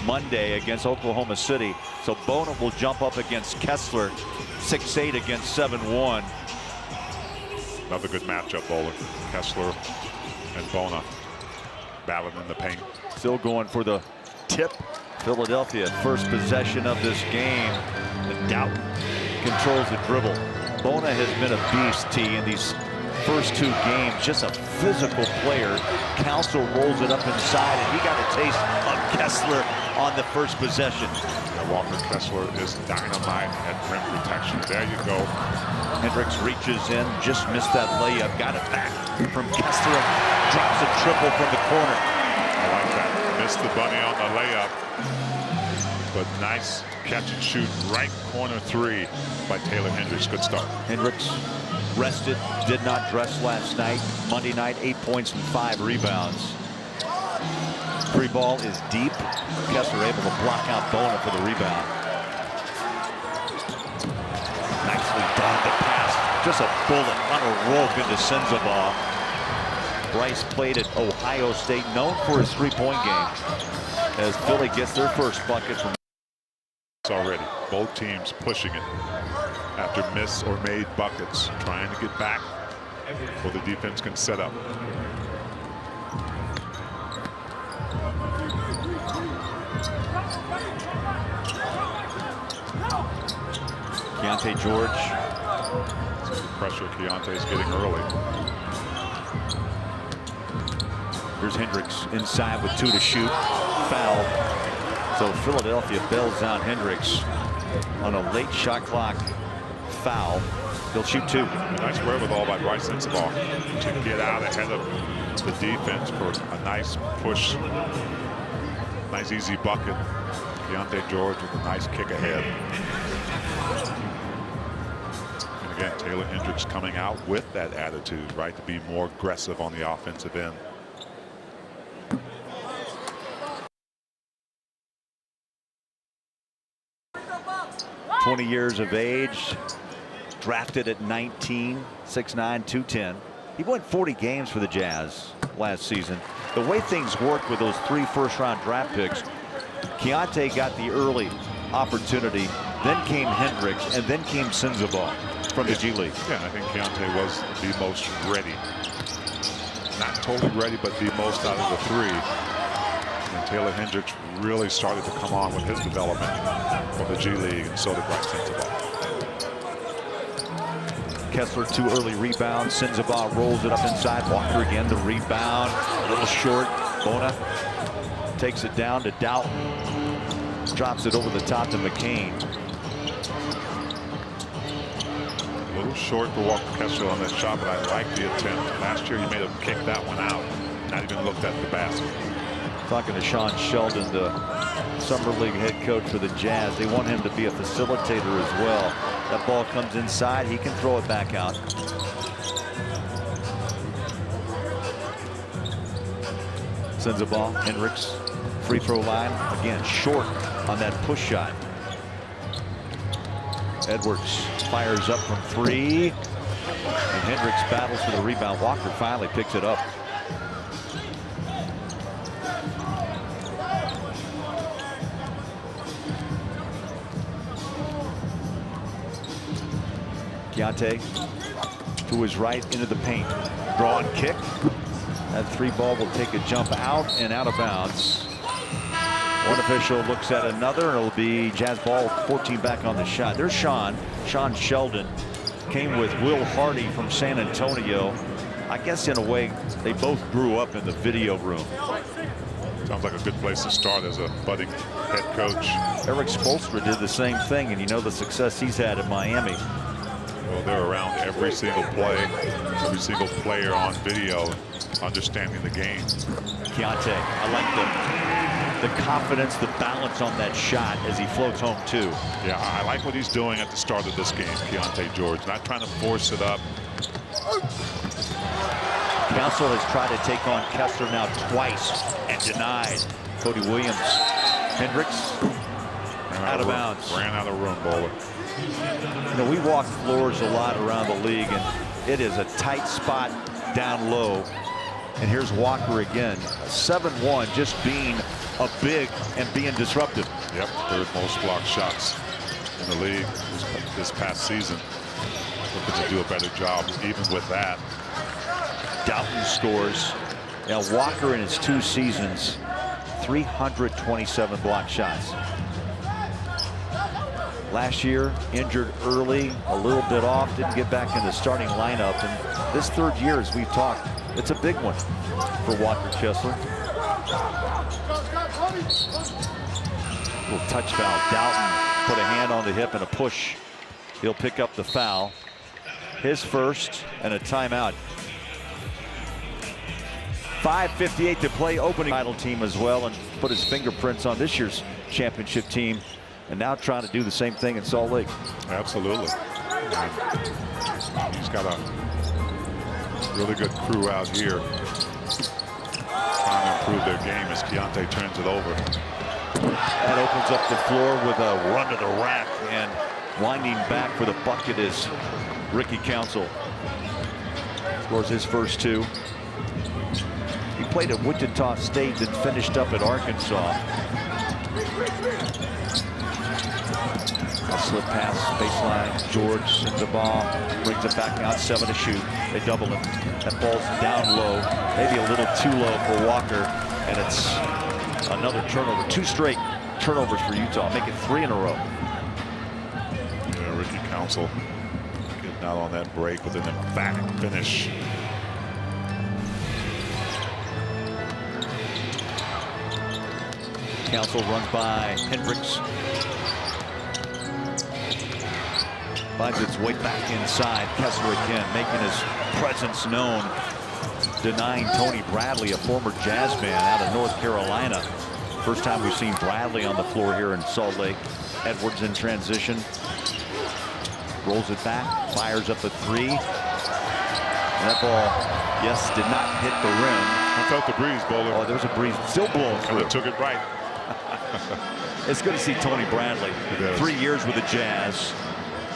Monday against Oklahoma City. So Bona will jump up against Kessler, 6'8" against 7'1". Another good matchup, Bowler. Kessler and Bona battling in the paint. Still going for the tip. Philadelphia, first possession of this game. And Doughton controls the dribble. Bona has been a beast, T, in these first two games. Just a physical player. Council rolls it up inside, and he got a taste of Kessler on the first possession. Walker Kessler is dynamite at rim protection. There you go. Hendricks reaches in, just missed that layup, got it back from Kessler, drops a triple from the corner. I like that. Missed the bunny on the layup, but nice catch and shoot, right corner three by Taylor Hendricks. Good start. Hendricks rested, did not dress last night. Monday night, 8 points and 5 rebounds. Free ball is deep. Kessler able to block out Bona for the rebound. Nicely done, the pass. Just a bullet on a rope into Sensabaugh. Bryce played at Ohio State, known for his three-point game, as Philly gets their first bucket from already. Both teams pushing it after miss or made buckets, trying to get back where the defense can set up. Keyonte George. Some pressure Keyonte's getting early. Here's Hendricks inside with 2 to shoot. Foul. So Philadelphia bails out Hendricks on a late shot clock foul. He'll shoot 2. Nice wherewithal by Bryce Sensabaugh to get out ahead of the defense for a nice push. Nice easy bucket. Keyonte George with a nice kick ahead. And again, Taylor Hendricks coming out with that attitude, right, to be more aggressive on the offensive end. "20 years of age, drafted at 19, 6'9", 210. He won 40 games for the Jazz last season. The way things worked with those 3 first-round draft picks, Keyonte got the early opportunity, then came Hendricks, and then came Sensabaugh from the G League. Yeah, I think Keyonte was the most ready. Not totally ready, but the most out of the 3. And Taylor Hendricks really started to come on with his development from the G League, and so did Bryce Sensabaugh. Kessler, 2 early rebounds. Sensabaugh rolls it up inside. Walker again, the rebound. A little short. Bona takes it down to Doughton. Drops it over the top to McCain. A little short for Walker Kessler on that shot, but I like the attempt. Last year he made him kick that one out. Not even looked at the basket. Talking to Sean Sheldon, the Summer League head coach for the Jazz. They want him to be a facilitator as well. That ball comes inside, he can throw it back out. Sensabaugh, Hendricks, free throw line. Again, short on that push shot. Edwards fires up from 3. And Hendricks battles for the rebound. Walker finally picks it up. Keyonte to his right into the paint. Draw and kick. That 3 ball will take a jump out and out of bounds. One official looks at another, and it'll be Jazz ball, 14 back on the shot. There's Sean Sheldon. Came with Will Hardy from San Antonio. I guess in a way, they both grew up in the video room. Sounds like a good place to start as a budding head coach. Eric Spoelstra did the same thing, and you know the success he's had in Miami. Well, they're around every single play, every single player on video, understanding the game. Keyonte, I like the confidence, the balance on that shot as he floats home too. Yeah, I like what he's doing at the start of this game, Keyonte George. Not trying to force it up. Council has tried to take on Kessler now twice and denied. Cody Williams. Hendricks out of bounds. Ran out of room, Bowler. You know, we walk floors a lot around the league, and it is a tight spot down low. And here's Walker again, 7-1, just being a big and being disruptive. Yep, third most blocked shots in the league this past season. Looking to do a better job even with that. Doughton scores. Now Walker in his 2 seasons, 327 block shots. Last year, injured early, a little bit off, didn't get back in the starting lineup. And this 3rd year, as we've talked, it's a big one for Walker Kessler. Little touch foul. Doughton put a hand on the hip and a push. He'll pick up the foul. His first and a timeout. 5:58 to play. Opening title team as well, and put his fingerprints on this year's championship team, and now trying to do the same thing in Salt Lake. Absolutely. He's got a really good crew out here trying to improve their game as Keontae turns it over. That opens up the floor with a run to the rack, and winding back for the bucket is Ricky Council. Scores his first 2. He played at Wichita State, then finished up at Arkansas. A slip pass, baseline. George sends the ball, brings it back out, 7 to shoot. They double him. That ball's down low, maybe a little too low for Walker, and it's another turnover. 2 straight turnovers for Utah, make it 3 in a row. Yeah, Ricky Council getting out on that break with an emphatic finish. Council runs by Hendricks. Finds its way back inside. Kessler again making his presence known. Denying Tony Bradley, a former Jazz man out of North Carolina. First time we've seen Bradley on the floor here in Salt Lake. Edwards in transition. Rolls it back. Fires up a 3. And that ball, yes, did not hit the rim. I felt the breeze, Bowler. Oh, there's a breeze still blowing through. And it took it right. It's good to see Tony Bradley. 3 years with the Jazz.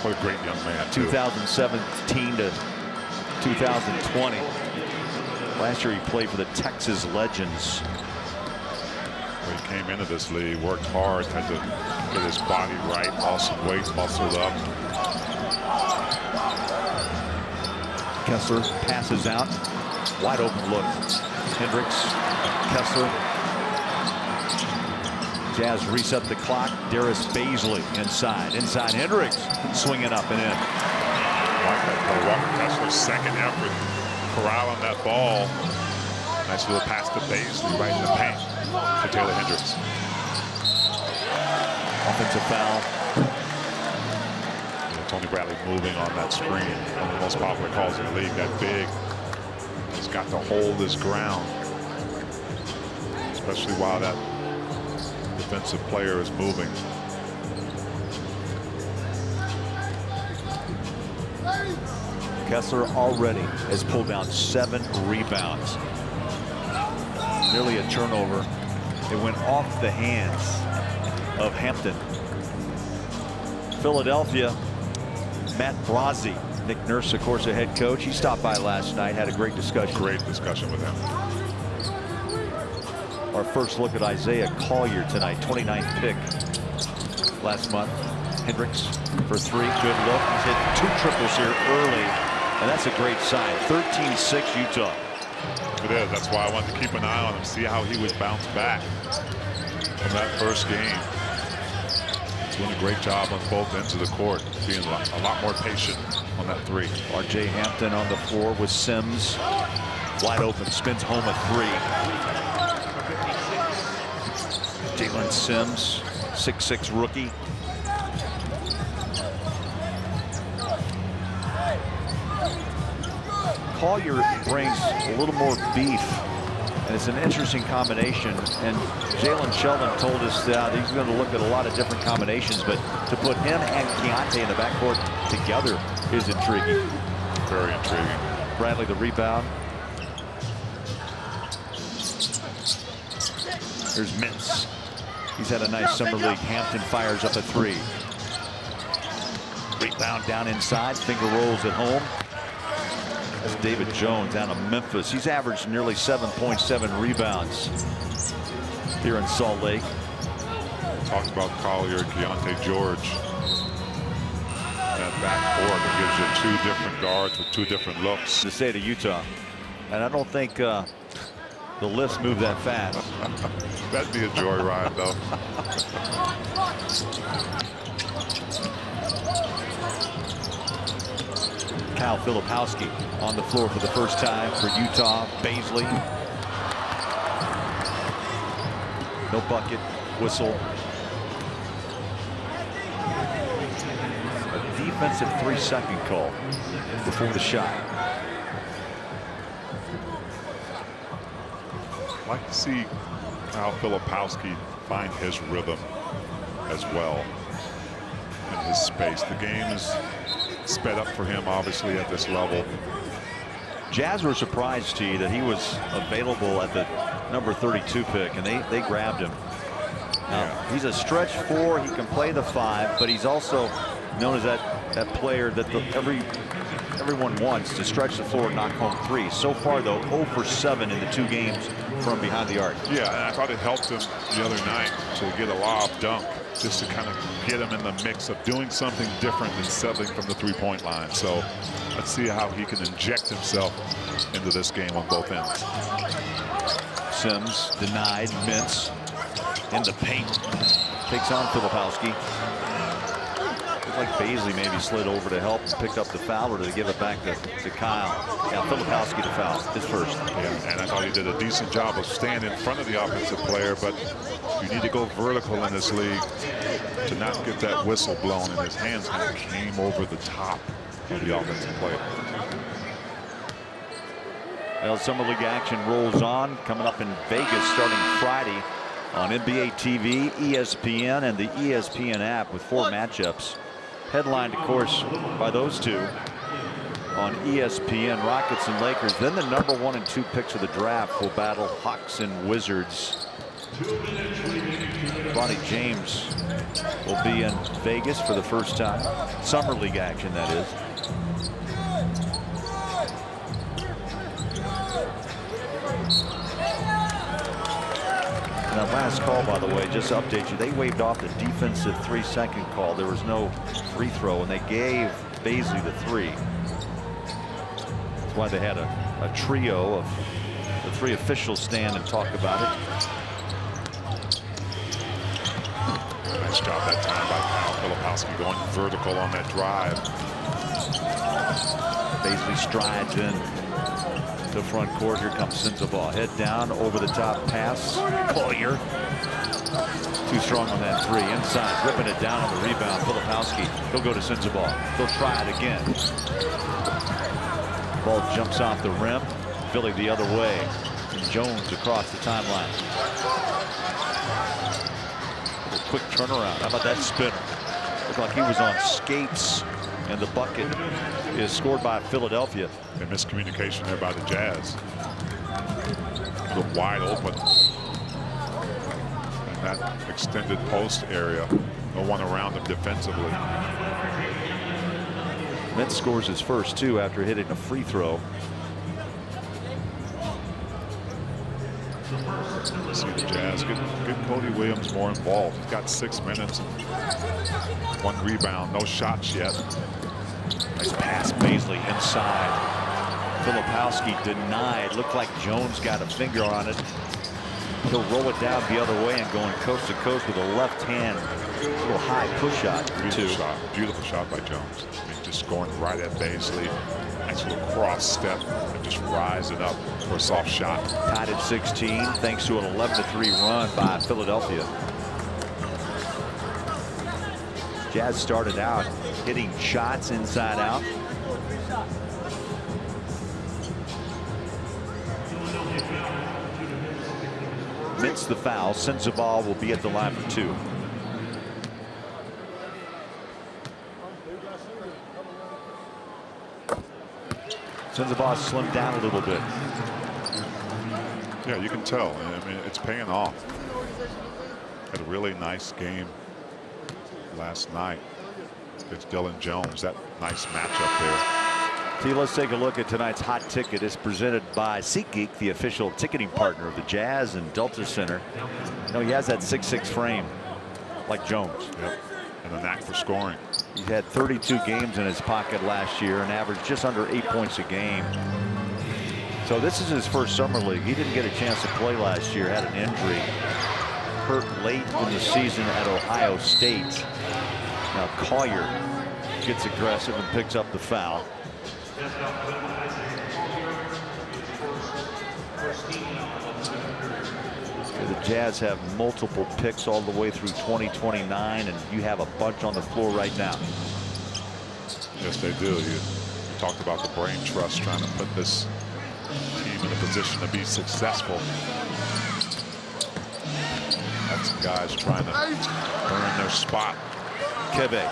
What a great young man, too. 2017 to 2020. Last year he played for the Texas Legends. When he came into this league, worked hard, had to get his body right, lost some weight, muscled up. Kessler passes out. Wide open look. Hendricks, Kessler. Jazz reset the clock. Darius Baisley inside. Inside Hendricks. Swinging up and in. Walker Kessler's second effort corralling that ball. Nice little pass to Baisley right in the paint to Taylor Hendricks. Offensive foul. Yeah, Tony Bradley moving on that screen. One of the most popular calls in the league. That big. He's got to hold his ground. Especially while that defensive player is moving. Kessler already has pulled down 7 rebounds. Nearly a turnover. It went off the hands of Hampton. Philadelphia, Matt Brazzi. Nick Nurse, of course, a head coach. He stopped by last night, had a great discussion. Great discussion with him. Our first look at Isaiah Collier tonight, 29th pick last month. Hendricks for 3, good look. He's hit 2 triples here early, and that's a great sign. 13-6 Utah. It is. That's why I wanted to keep an eye on him, see how he would bounce back from that first game. He's doing a great job on both ends of the court, being a lot more patient on that 3. R.J. Hampton on the floor with Sims. Wide open, spins home a 3. Jalen Sims, 6'6" rookie. Collier brings a little more beef, and it's an interesting combination. And Jalen Sheldon told us that he's going to look at a lot of different combinations, but to put him and Keontae in the backcourt together is intriguing. Very intriguing. Bradley the rebound. There's Mintz. He's had a nice summer league. Hampton fires up a 3. Rebound down inside. Finger rolls at home. That's David Jones out of Memphis. He's averaged nearly 7.7 rebounds here in Salt Lake. Talk about Collier, Keontae George. That backcourt that gives you two different guards with two different looks. The state of Utah. And I don't think the lifts move that fast. That'd be a joyride, though. Kyle Filipowski on the floor for the first time for Utah. Baisley. No bucket. Whistle. A defensive 3-second call before the shot. I'd like to see Kyle Filipowski find his rhythm as well in his space. The game is sped up for him, obviously, at this level. Jazz were surprised, T, that he was available at the number 32 pick, and they grabbed him. Now, he's a stretch 4. He can play the 5, but he's also known as that player that everyone wants to stretch the floor and knock home 3. So far, though, 0 for 7 in the 2 games from behind the arc. Yeah, and I thought it helped him the other night to get a lob dunk, just to kind of get him in the mix of doing something different than settling from the 3-point line. So let's see how he can inject himself into this game on both ends. Sims denied. Mintz in the paint. Takes on Filipowski. Looks like Baisley maybe slid over to help and picked up the foul, or to give it back to Kyle. Yeah, Filipowski to foul, his first. Yeah, and I thought he did a decent job of staying in front of the offensive player, but you need to go vertical in this league to not get that whistle blown, and his hands kind of came over the top of the offensive player. Well, Summer League action rolls on, coming up in Vegas starting Friday on NBA TV, ESPN, and the ESPN app with 4 matchups. Headlined, of course, by those two on ESPN, Rockets and Lakers. Then the number 1 and 2 picks of the draft will battle Hawks and Wizards. Bronny James will be in Vegas for the first time. Summer League action, that is. And that last call, by the way, just to update you, they waved off the defensive 3-second call. There was no free throw, and they gave Baisley the 3. That's why they had a trio of the 3 officials stand and talk about it. Nice job that time by Kyle Filipowski going vertical on that drive. Baisley strides in the front court. Here comes Sensabaugh. Head down, over the top pass. Collier. Too strong on that 3. Inside, ripping it down on the rebound. Filipowski. He'll go to Sensabaugh. He'll try it again. Ball jumps off the rim. Philly the other way. And Jones across the timeline. A quick turnaround. How about that spinner? Looked like he was on skates. And the bucket is scored by Philadelphia. A miscommunication there by the Jazz. Look wide open. And that extended post area. No one around him defensively. Mintz scores his first 2 after hitting a free throw. See the Jazz get Cody Williams more involved. He's got 6 minutes and 1 rebound. No shots yet. Nice pass, Baisley inside. Filipowski denied. Looked like Jones got a finger on it. He'll roll it down the other way and going coast to coast with a left hand. Little high push shot. Beautiful shot by Jones. I mean, just going right at Baisley. Nice little cross step and just rising up for a soft shot. Tied at 16 thanks to an 11-3 run by Philadelphia. Jazz started out hitting shots inside out. Mintz the foul. Sensabaugh will be at the line for 2. Sensabaugh slimmed down a little bit. Yeah, you can tell. I mean, it's paying off. Had a really nice game last night. It's Dylan Jones. That nice matchup there. See, let's take a look at tonight's hot ticket. It's presented by SeatGeek, the official ticketing partner of the Jazz and Delta Center. You know, he has that 6'6" frame like Jones. Yep. And a knack for scoring. He had 32 games in his pocket last year and averaged just under 8 points a game. So this is his first summer league. He didn't get a chance to play last year, had an injury. Hurt late in the season at Ohio State. Now Collier gets aggressive and picks up the foul. The Jazz have multiple picks all the way through 2029, and you have a bunch on the floor right now. Yes, they do. You talked about the brain trust trying to put this team in a position to be successful. That's guys trying to earn their spot. Keve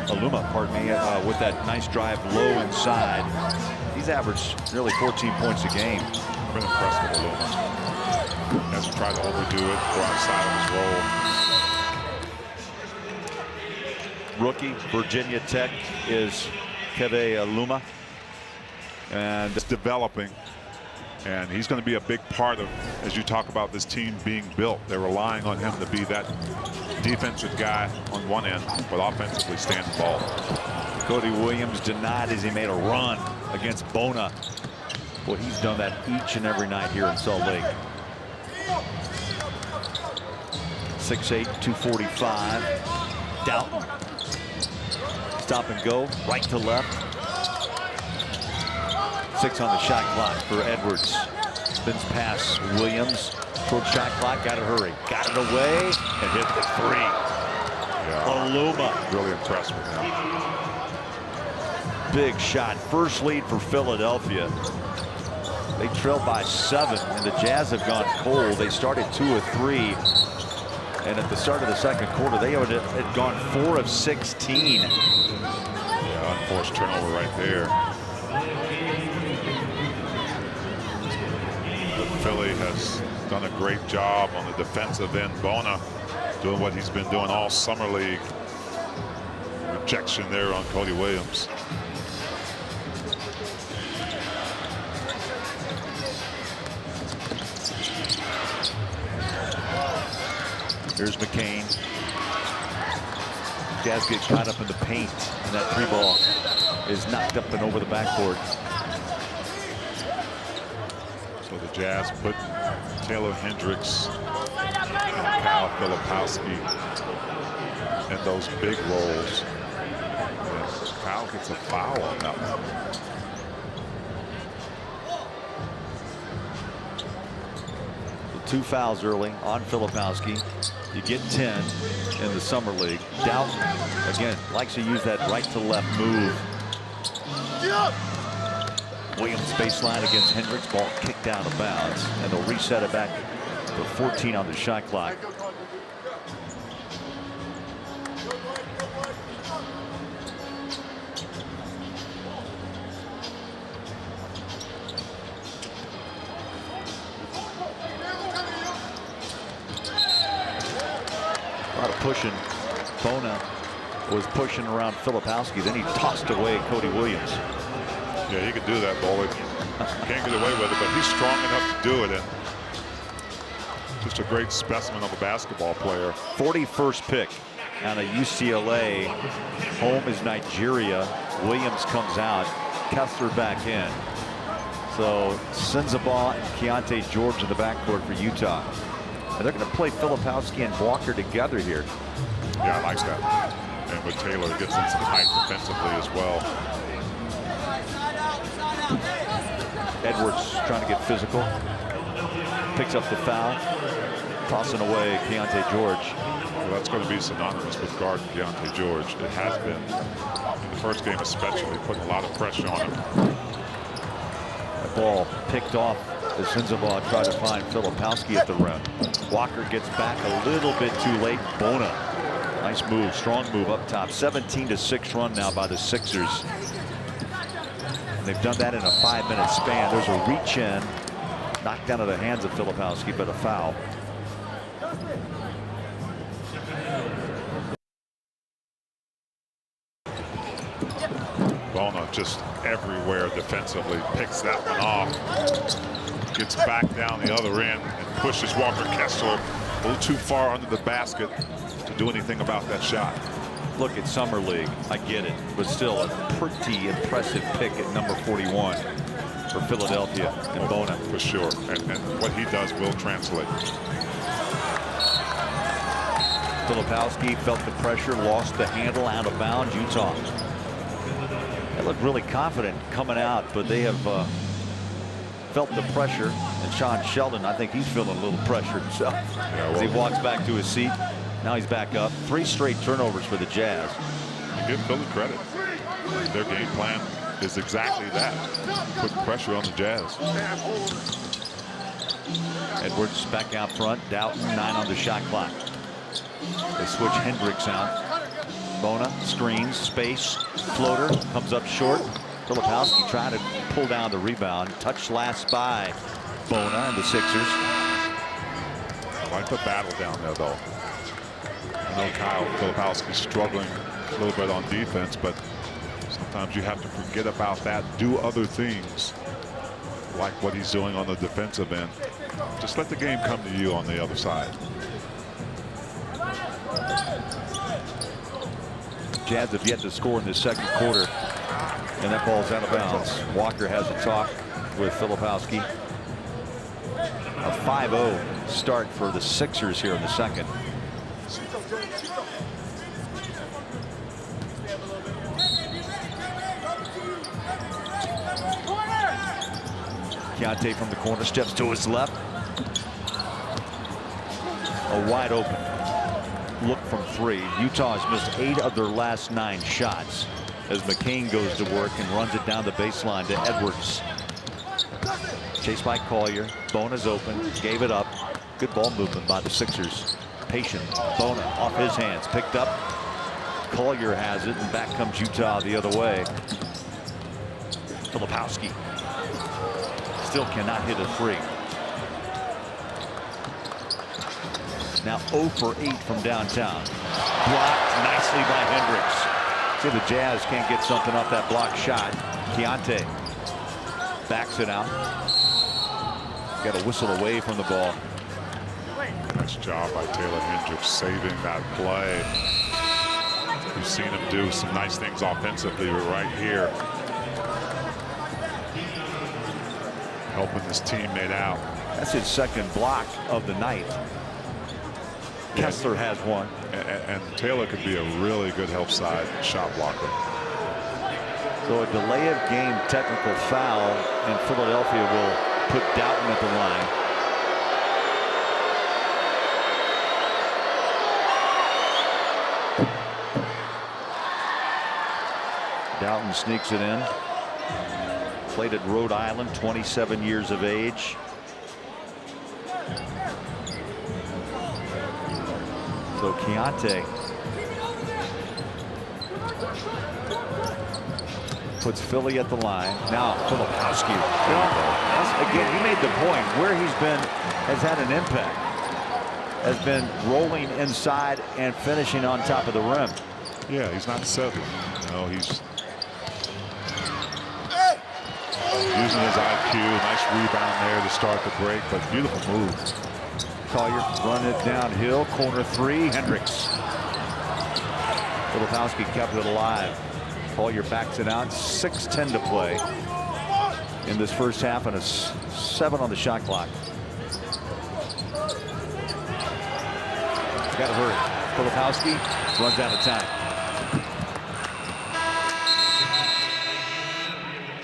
Aluma, pardon me, with that nice drive low inside. He's averaged nearly 14 points a game. I've been impressed with Aluma. Hasn't tried to overdo it, go outside of his role. Rookie, Virginia Tech is Keve Aluma. And it's developing. And he's going to be a big part of, as you talk about this team being built. They're relying on him to be that defensive guy on one end, but offensively stand the ball. Cody Williams denied as he made a run against Bona. Well, he's done that each and every night here in Salt Lake. 6'8", 245. Doughton. Stop and go, right to left. 6 on the shot clock for Edwards. Spins past Williams. Short shot clock, got to hurry. Got it away and hit the 3. Yeah, Aluma. Really impressed with him. Big shot. First lead for Philadelphia. They trailed by 7, and the Jazz have gone cold. They started 2 of 3. And at the start of the second quarter, they had gone 4 of 16. Yeah, unforced turnover right there. Philly has done a great job on the defensive end. Bona doing what he's been doing all summer league. Rejection there on Cody Williams. Here's McCain. Jazz get caught up in the paint, and that 3 ball is knocked up and over the backboard. So the Jazz put Taylor Hendricks and Kyle Filipowski in those big roles. And Kyle gets a foul on that one. The 2 fouls early on Filipowski. You get 10 in the summer league. Doughton, again, likes to use that right to left move. Williams baseline against Hendricks. Ball kicked out of bounds, and they'll reset it back to 14 on the shot clock. A lot of pushing. Bona was pushing around Filipowski. Then he tossed away Cody Williams. Yeah, he could do that, Bollig. Can't get away with it, but he's strong enough to do it. And just a great specimen of a basketball player. 41st pick out of UCLA. Home is Nigeria. Williams comes out. Kessler back in. So Sensabaugh and Keontae George in the backcourt for Utah. And they're going to play Filipowski and Walker together here. Yeah, I like that. And with Taylor, gets in some height defensively as well. Edwards trying to get physical. Picks up the foul. Tossing away Keontae George. Well, that's going to be synonymous with guarding Keontae George. It has been. In the first game especially, putting a lot of pressure on him. That ball picked off as Sensabaugh tried to find Filipowski at the rim. Walker gets back a little bit too late. Bona. Nice move, strong move up top. 17-6 run now by the Sixers. And they've done that in a 5-minute span. There's a reach in, knocked out of the hands of Filipowski, but a foul. just everywhere defensively. Picks that one off. Gets back down the other end and pushes Walker Kessler a little too far under the basket to do anything about that shot. Look at Summer League. I get it. But still a pretty impressive pick at number 41 for Philadelphia and Bona. For sure. And what he does will translate. Filipowski felt the pressure, lost the handle, out of bounds. Utah. They look really confident coming out, but they have felt the pressure. And Sean Sheldon, I think he's feeling a little pressure himself as he walks back to his seat. Now he's back up. 3 straight turnovers for the Jazz. You give Philly credit. Their game plan is exactly that. Put pressure on the Jazz. Edwards back out front. Doughton 9 on the shot clock. They switch Hendricks out. Bona screens, space, floater, comes up short. Filipowski trying to pull down the rebound. Touch last by Bona and the Sixers. I like the battle down there, though. I know Kyle Filipowski struggling a little bit on defense, but sometimes you have to forget about that. Do other things like what he's doing on the defensive end. Just let the game come to you on the other side. Jazz have yet to score in the second quarter, and that ball's out of bounds. Walker has a talk with Filipowski. A 5-0 start for the Sixers here in the second. Keontae from the corner steps to his left. A wide open look from 3. Utah has missed 8 of their last 9 shots as McCain goes to work and runs it down the baseline to Edwards. Chased by Collier. Bona's open. Gave it up. Good ball movement by the Sixers. Patient. Bona off his hands. Picked up. Collier has it, and back comes Utah the other way. Filipowski still cannot hit a 3. Now 0 for 8 from downtown. Blocked nicely by Hendricks. See if the Jazz can't get something off that block shot. Keontae backs it out. Got a whistle away from the ball. Nice job by Taylor Hendricks saving that play. You've seen him do some nice things offensively right here. Helping his teammate out. That's his second block of the night. Kessler has one. And Taylor could be a really good help side shot blocker. So a delay of game technical foul, and Philadelphia will put Doughton at the line. Doughton sneaks it in. Played at Rhode Island, 27 years of age. So Keontae puts Philly at the line. Now Filipowski. Again, he made the point where he's been has had an impact. Has been rolling inside and finishing on top of the rim. Yeah, he's not settled. No, he's using his IQ. Nice rebound there to start the break, but beautiful move. Collier run it downhill. Corner 3. Hendricks. Filipowski kept it alive. Collier backs it out. 6:10 to play in this first half, and a 7 on the shot clock. Got to hurry. Filipowski runs out of time.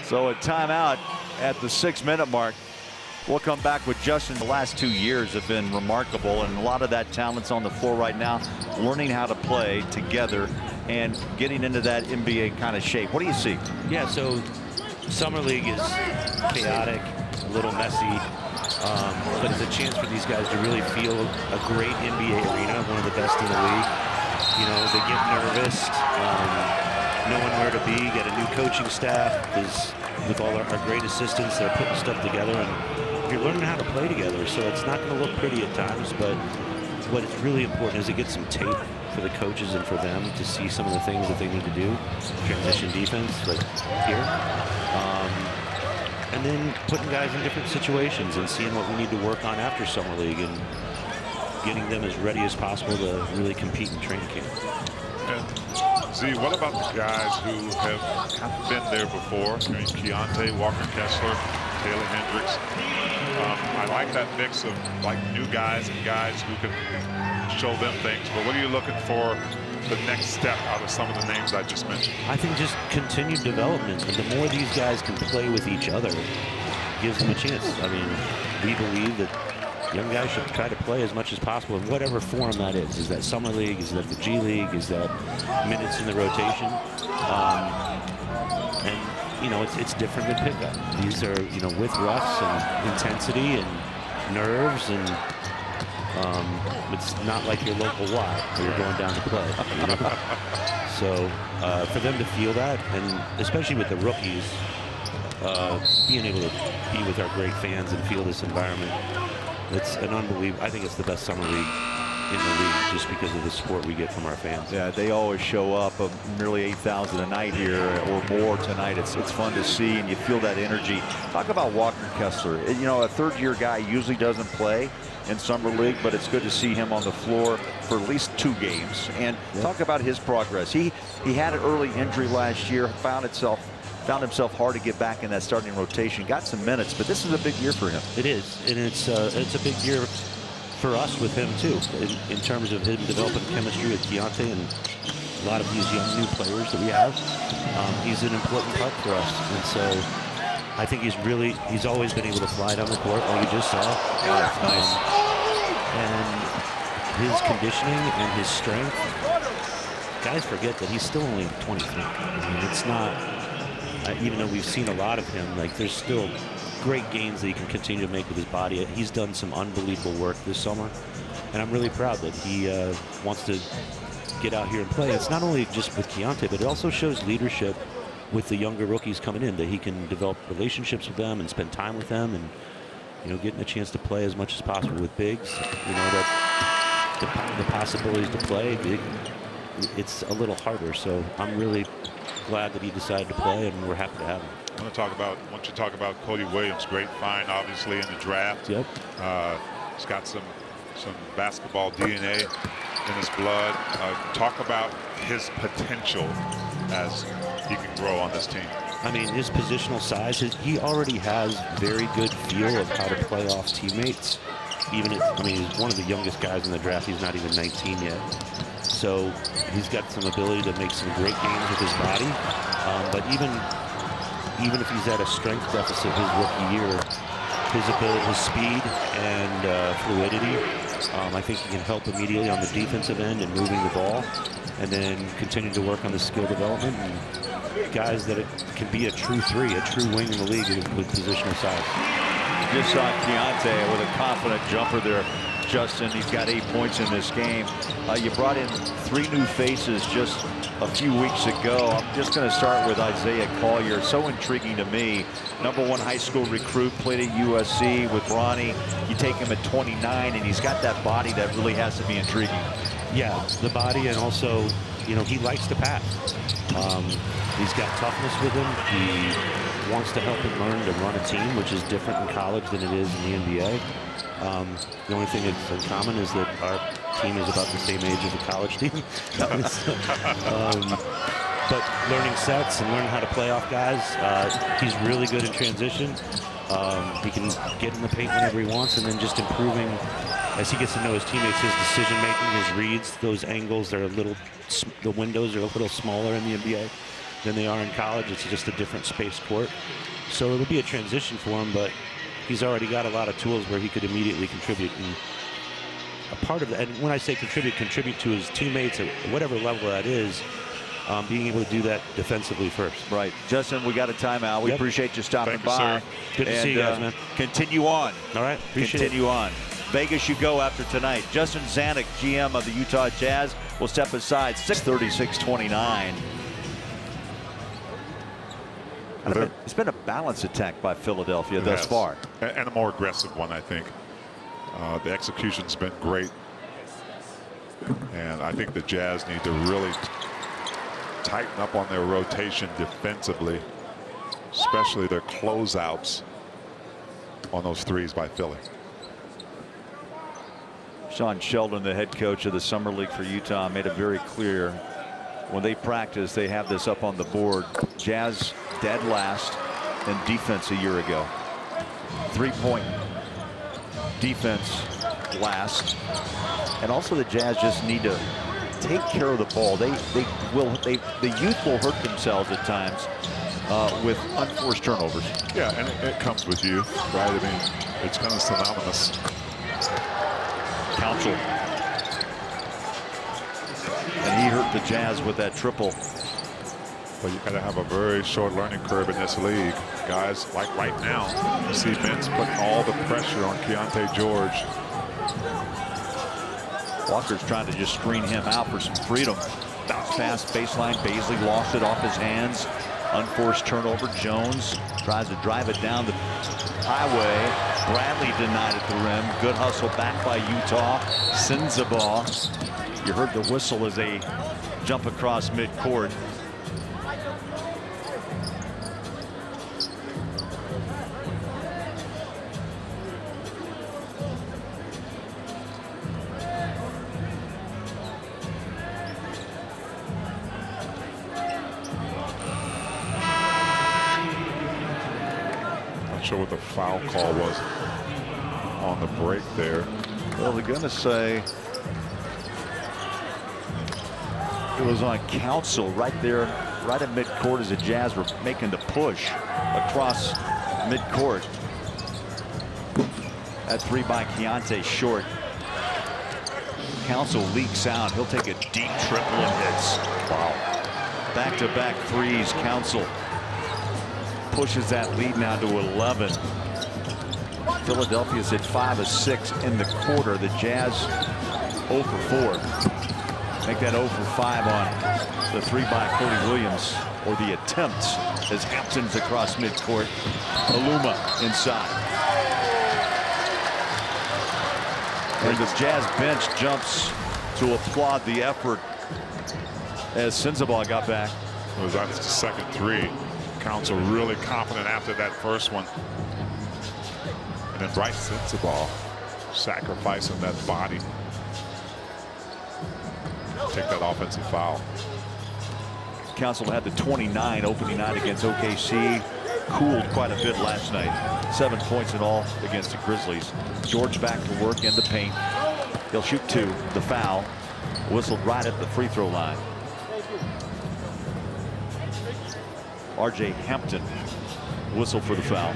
So a timeout at the 6-minute mark. We'll come back with Justin. The last 2 years have been remarkable, and a lot of that talent's on the floor right now, learning how to play together and getting into that NBA kind of shape. What do you see? Yeah, so Summer League is chaotic, a little messy, but it's a chance for these guys to really feel a great NBA arena, one of the best in the league. You know, they get nervous, knowing where to be, get a new coaching staff, because with all our great assistants, they're putting stuff together, and you're learning how to play together, so it's not going to look pretty at times, but what is really important is to get some tape for the coaches and for them to see some of the things that they need to do, transition defense, like here. And then putting guys in different situations and seeing what we need to work on after Summer League and getting them as ready as possible to really compete in training camp. And Z, what about the guys who have been there before? I mean, Keontae, Walker Kessler, Taylor Hendricks. I like that mix of like new guys and guys who can show them things. But what are you looking for the next step out of some of the names I just mentioned? I think just continued development. And the more these guys can play with each other, gives them a chance. I mean, we believe that young guys should try to play as much as possible in whatever form that is. Is that Summer League? Is that the G League? Is that minutes in the rotation? And you know, it's different than pickup. These are, you know, with reps and intensity and nerves, and it's not like your local Y where you're going down to play. You know? So for them to feel that, and especially with the rookies, being able to be with our great fans and feel this environment, it's an unbelievable. I think it's the best summer league in the league just because of the support we get from our fans. Yeah, they always show up, nearly 8,000 a night here or more tonight. It's fun to see, and you feel that energy. Talk about Walker Kessler. You know, a third-year guy usually doesn't play in Summer League, but it's good to see him on the floor for at least 2 games. And talk about his progress. He had an early injury last year, found himself hard to get back in that starting rotation, got some minutes, but this is a big year for him. It is, and it's a big year for us with him too, in terms of him developing chemistry with Keontae and a lot of these young new players that we have. He's an important part for us, and so I think he's always been able to fly down the court like you just saw. Yeah, that's nice. And his conditioning and his strength, guys forget that he's still only 23. I mean, it's not, even though we've seen a lot of him, like there's still great gains that he can continue to make with his body. He's done some unbelievable work this summer, and I'm really proud that he wants to get out here and play. It's not only just with Keontae, but it also shows leadership with the younger rookies coming in, that he can develop relationships with them and spend time with them, and you know, getting a chance to play as much as possible with bigs. You know, that the possibilities to play, it's a little harder. So I'm really glad that he decided to play, and we're happy to have him. I want you to talk about Cody Williams. Great find, obviously, in the draft. Yep. He's got some basketball DNA in his blood. Talk about his potential as he can grow on this team. I mean, his positional size, he already has very good feel of how to play off teammates. I mean, he's one of the youngest guys in the draft. He's not even 19 yet. So he's got some ability to make some great games with his body. But even if he's at a strength deficit his rookie year, his ability, his speed and fluidity, I think he can help immediately on the defensive end and moving the ball, and then continue to work on the skill development, and guys that can be a true 3, a true wing in the league with positional size. Just saw Keontae with a confident jumper there, Justin. He's got 8 points in this game. You brought in 3 new faces just a few weeks ago. I'm just going to start with Isaiah Collier. So intriguing to me. #1 high school recruit, played at USC with Ronnie. You take him at 29, and he's got that body that really has to be intriguing. Yeah, the body, and also, you know, he likes to pass. He's got toughness with him. He wants to help him learn to run a team, which is different in college than it is in the NBA. The only thing that's in common is that our team is about the same age as a college team. But learning sets and learning how to play off guys, he's really good in transition. He can get in the paint whenever he wants, and then just improving as he gets to know his teammates, his decision making, his reads, those angles are the windows are a little smaller in the NBA than they are in college. It's just a different space court. So it'll be a transition for him, but he's already got a lot of tools where he could immediately contribute. And a part of that, and when I say contribute to his teammates at whatever level that is, being able to do that defensively first. Right. Justin, we got a timeout. We appreciate you stopping by. Sir. Good to see you guys, man. Continue on. All right. Appreciate it. Continue on. Vegas you go after tonight. Justin Zanuck, GM of the Utah Jazz, will step aside. 6:36-29. It's been a balanced attack by Philadelphia thus far. And a more aggressive one, I think. The execution's been great. And I think the Jazz need to really tighten up on their rotation defensively, especially their closeouts on those threes by Philly. Sean Sheldon, the head coach of the Summer League for Utah, made it very clear when they practice, they have this up on the board. Jazz dead last in defense a year ago. 3-point defense last. And also the Jazz just need to take care of the ball. The youth will hurt themselves at times with unforced turnovers. Yeah, and it comes with you, right? I mean, it's kind of synonymous. Council. And he hurt the Jazz with that triple. But you got to have a very short learning curve in this league. Guys, like right now, you see Vince putting all the pressure on Keyonte George. Walker's trying to just screen him out for some freedom. Bounce pass baseline. Baisley lost it off his hands. Unforced turnover. Jones tries to drive it down the highway. Bradley denied at the rim. Good hustle back by Utah. Sensabaugh. You heard the whistle as they jump across midcourt. Not sure what the foul call was on the break there. Well, they're going to say it was on Council right there, right at midcourt as the Jazz were making the push across midcourt. That three by Keyonte short. Council leaks out. He'll take a deep triple and hits. Wow. Back-to-back threes. Council pushes that lead now to 11. Philadelphia's at 5 of 6 in the quarter. The Jazz 0 for 4. Make that 0 for 5 on the three by Cody Williams, or the attempts, as Hampton's across midcourt. Aluma inside. And the Jazz bench jumps to applaud the effort as Sensabaugh got back. It was on the second three. Council really confident after that first one. And then Bryce Sensabaugh sacrificing that body. Take that offensive foul. Council had the 29 opening night against OKC. Cooled quite a bit last night. 7 points in all against the Grizzlies. George back to work in the paint. He'll shoot 2. The foul whistled right at the free throw line. RJ Hampton whistled for the foul.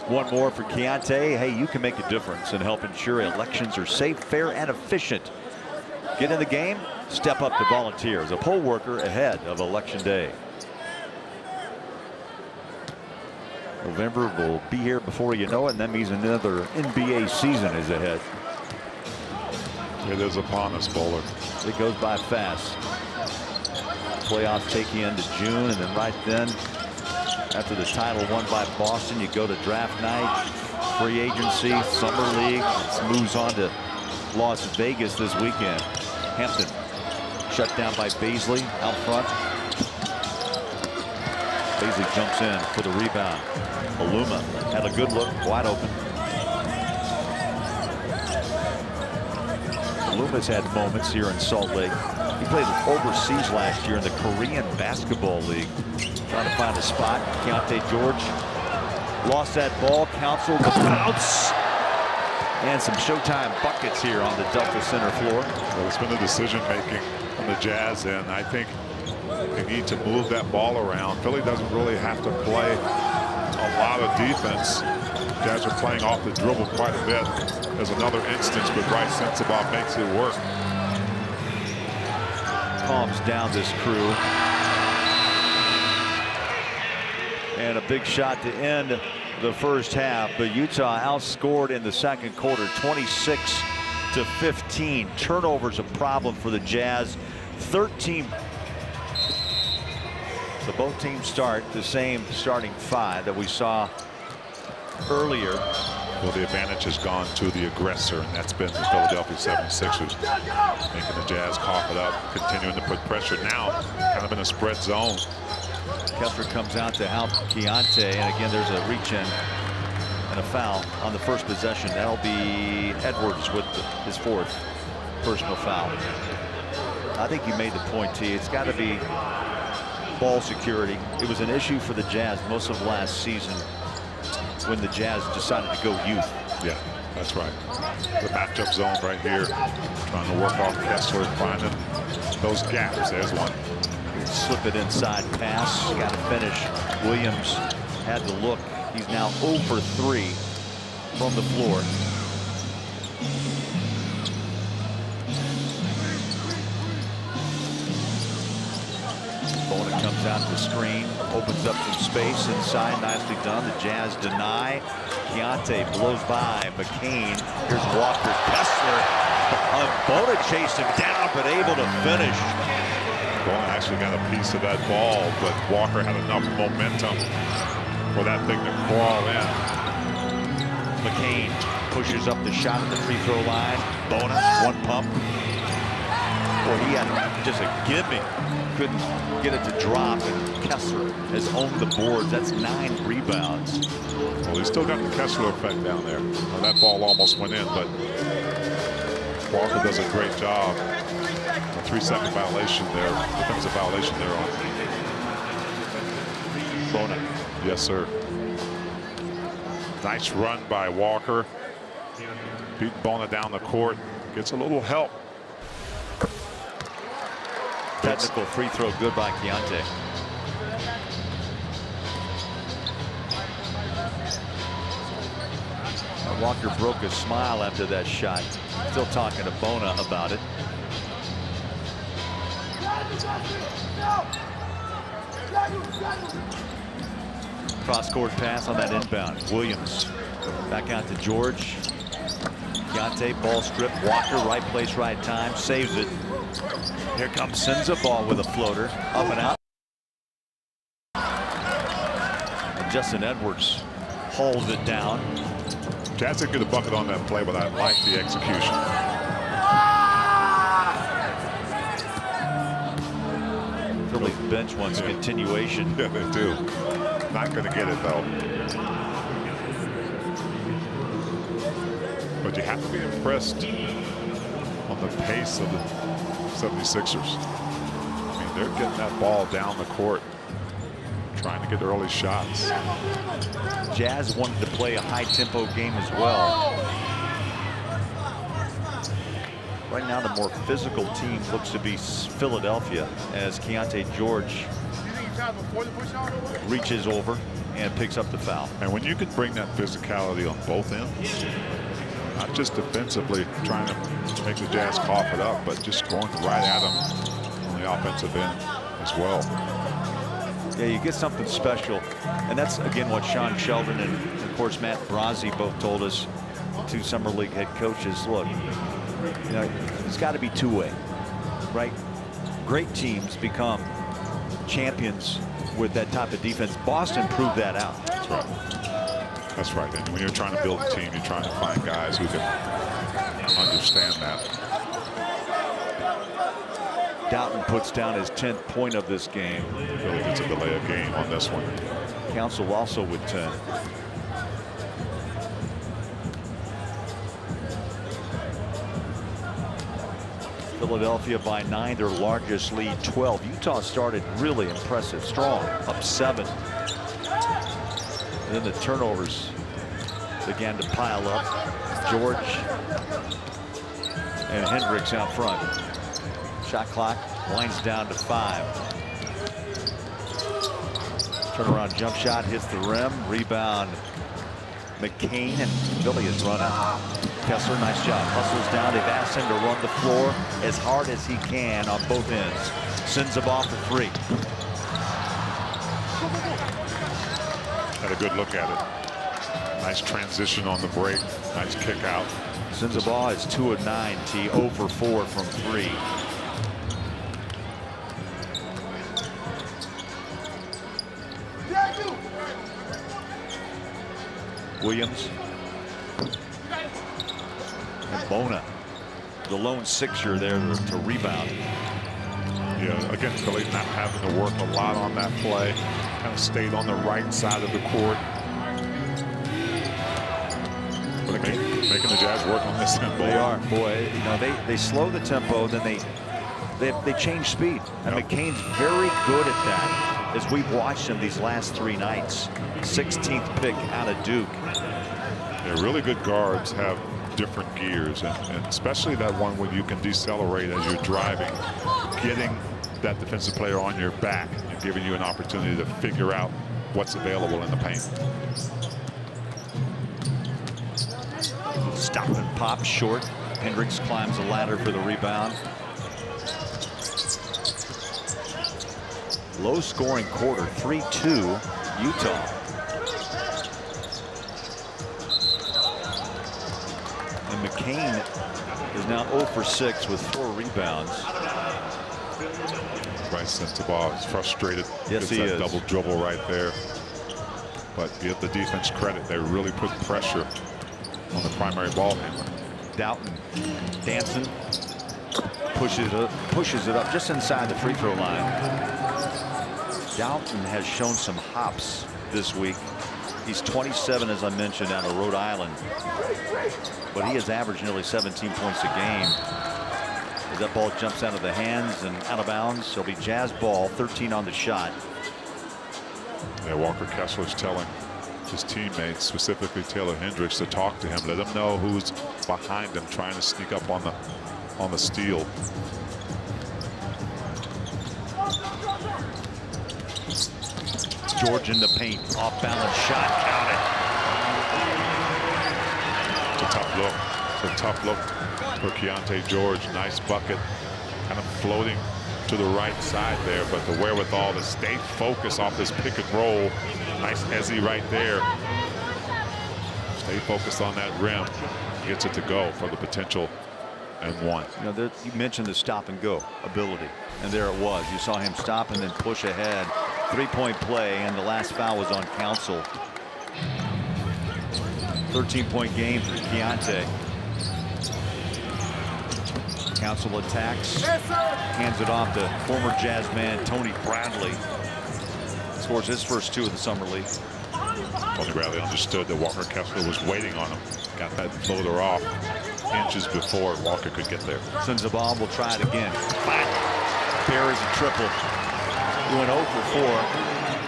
One more for Keyonte. Hey, you can make a difference and help ensure elections are safe, fair, and efficient. Get in the game, step up to volunteer as a poll worker ahead of Election Day. November will be here before you know it, and that means another NBA season is ahead. It is upon us, Bowler. It goes by fast. Playoffs take you into June, and then right then, after the title won by Boston, you go to draft night, free agency, summer league. It moves on to Las Vegas this weekend. Hampton shut down by Baisley out front. Baisley jumps in for the rebound. Aluma had a good look, wide open. Aluma's had moments here in Salt Lake. He played overseas last year in the Korean Basketball League. Trying to find a spot. Keyonte George lost that ball. Council the bounce. And some Showtime buckets here on the Delta Center floor. Well, it's been the decision making on the Jazz, and I think they need to move that ball around. Philly doesn't really have to play a lot of defense. Jazz are playing off the dribble quite a bit. There's another instance where Bryce Sensabaugh makes it work. Calms down this crew. And a big shot to end the first half, but Utah outscored in the second quarter 26 to 15. Turnovers a problem for the Jazz. 13. So both teams start the same starting five that we saw earlier. Well, the advantage has gone to the aggressor, and that's been the Philadelphia 76ers. Making the Jazz cough it up, continuing to put pressure now, kind of in a spread zone. Kessler comes out to help Keontae, and again, there's a reach-in and a foul on the first possession. That'll be Edwards with his fourth personal foul. I think you made the point, T. It's got to be ball security. It was an issue for the Jazz most of last season when the Jazz decided to go youth. Yeah, that's right. The matchup zone right here, trying to work off Kessler, finding those gaps. There's one. Slip it inside pass. Got to finish. Williams had the look. He's now 0 for 3 from the floor. Bona comes out the screen, opens up some space inside. Nicely done. The Jazz deny. Keontae blows by McCain. Here's Walker Kessler. Bona chased him down, but able to finish. Bona actually got a piece of that ball, but Walker had enough momentum for that thing to crawl in. McCain pushes up the shot at the free throw line. Bona, one pump. Boy, he had just a gimme. Couldn't get it to drop, and Kessler has owned the boards. That's 9 rebounds. Well, he's still got the Kessler effect down there. Well, that ball almost went in, but Walker does a great job. A 3-second violation there, defensive violation there on Bona. Yes, sir. Nice run by Walker. Beat Bona down the court. Gets a little help. Technical free throw good by Keontae. Walker broke a smile after that shot. Still talking to Bona about it. Cross-court pass on that inbound. Williams back out to George. Keontae, ball strip. Walker, right place, right time. Saves it. Here comes Senza, ball with a floater. Up and out. And Justin Edwards holds it down. Jazz didn't get a bucket on that play, but I like the execution. Philly's bench wants continuation. Yeah, they do. Not going to get it, though. But you have to be impressed on the pace of the 76ers. I mean, they're getting that ball down the court, trying to get early shots. Jazz wanted to play a high-tempo game as well. Right now, the more physical team looks to be Philadelphia, as Keontae George reaches over and picks up the foul. And when you can bring that physicality on both ends, not just defensively trying to make the Jazz cough it up, but just going right at them on the offensive end as well. Yeah, you get something special. And that's, again, what Sean Sheldon and, of course, Matt Brazzi both told us, 2 Summer League head coaches. Look, you know, it's got to be two-way, right? Great teams become champions with that type of defense. Boston proved that out. That's right. That's right. And when you're trying to build a team, you're trying to find guys who can understand that. Doughton puts down his 10th point of this game. Philly gets a delay of game on this one. Council also with 10. Philadelphia by 9, their largest lead, 12. Utah started really impressive, strong, up 7. And then the turnovers began to pile up. George and Hendricks out front. Shot clock winds down to 5. Turnaround jump shot hits the rim. Rebound McCain, and Philly has run out. Kessler, nice job. Hustles down. They've asked him to run the floor as hard as he can on both ends. Sends him off for 3. Had a good look at it. Nice transition on the break. Nice kick out. Sensabaugh is 2 of 9. T 0 for 4 from 3. Williams. And Bona, the lone sixer there to rebound. Yeah, again, Philly not having to work a lot on that play. Kind of stayed on the right side of the court. But making the Jazz work on this tempo. They are. Boy, you know, they slow the tempo, then they change speed. And McCain's very good at that. As we've watched him these last 3 nights. 16th pick out of Duke. Yeah, really good guards have different gears, and especially that one where you can decelerate as you're driving, getting that defensive player on your back and giving you an opportunity to figure out what's available in the paint. Stop and pop short. Hendricks climbs the ladder for the rebound. Low scoring quarter, 3-2 Utah. And McCain is now 0 for 6 with 4 rebounds. Bryce Sensabaugh is frustrated. Yes, he is. Double dribble right there. But give the defense credit. They really put pressure on the primary ball handler. Doughton dancing. Pushes it up just inside the free throw line. Doughton has shown some hops this week. He's 27, as I mentioned, out of Rhode Island. But he has averaged nearly 17 points a game. As that ball jumps out of the hands and out of bounds, it'll be Jazz ball, 13 on the shot. Yeah, Walker Kessler's telling his teammates, specifically Taylor Hendricks, to talk to him, let him know who's behind him trying to sneak up on the steal. George in the paint, off balance shot, count it. It's a tough look. It's a tough look for Keyonte George. Nice bucket, kind of floating to the right side there, but the wherewithal to stay focused off this pick and roll. Nice Ezzy right there. Stay focused on that rim. Gets it to go for the potential and 1. You know, you mentioned the stop and go ability, and there it was. You saw him stop and then push ahead. 3-point play, and the last foul was on Council. 13-point game for Keyonte. Council attacks, hands it off to former Jazz man Tony Bradley. Scores his first 2 of the summer league. Tony Bradley understood that Walker Kessler was waiting on him. Got that floater off inches before Walker could get there. Sensabaugh will try it again. Buries a triple. He went 0 for 4.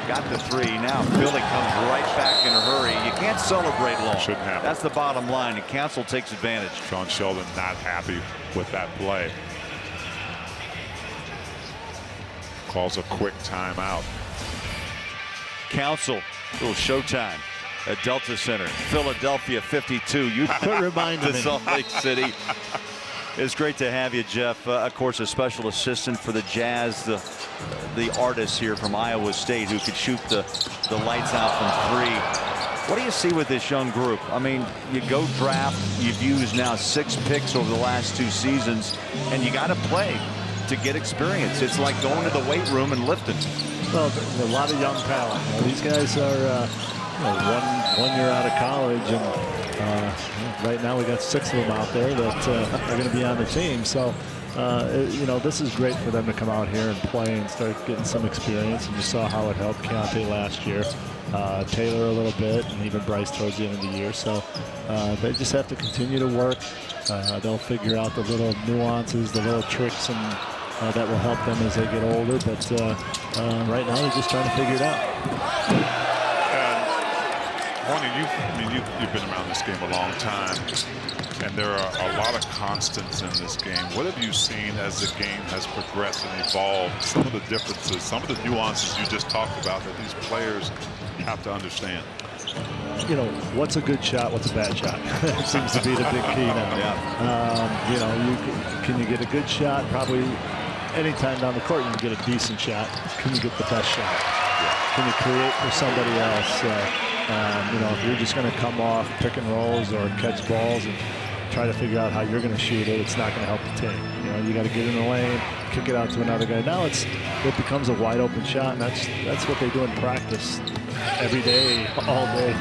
Got the 3. Now Philly comes right back in a hurry. You can't celebrate long. Shouldn't happen. That's the bottom line, and Council takes advantage. Sean Sheldon not happy with that play. Calls a quick timeout. Council, little showtime at Delta Center. Philadelphia 52. You Quit reminding me. Salt Lake City. It's great to have you, Jeff. Of course, a special assistant for the Jazz, the artist here from Iowa State who could shoot the lights out from 3. What do you see with this young group? I mean, you go draft, you've used now 6 picks over the last 2 seasons, and you got to play to get experience. It's like going to the weight room and lifting. Well, a lot of young talent. You know, these guys are one year out of college, and right now we got 6 of them out there that are going to be on the team. So, you know, this is great for them to come out here and play and start getting some experience. And you saw how it helped Keyonte last year. Taylor a little bit, and even Bryce towards the end of the year. So they just have to continue to work. They'll figure out the little nuances, the little tricks, and that will help them as they get older. But right now they're just trying to figure it out. Horny, you've been around this game a long time, and there are a lot of constants in this game. What have you seen as the game has progressed and evolved? Some of the differences, some of the nuances you just talked about that these players have to understand. You know, what's a good shot, what's a bad shot? That seems to be the big key now. Yeah. You know, can you get a good shot? Probably anytime down the court you can get a decent shot. Can you get the best shot? Can you create for somebody else? You know, if you're just going to come off pick and rolls or catch balls and try to figure out how you're going to shoot it, it's not going to help the team. You know, you got to get in the lane, kick it out to another guy. Now it becomes a wide open shot, and that's what they do in practice every day, all day.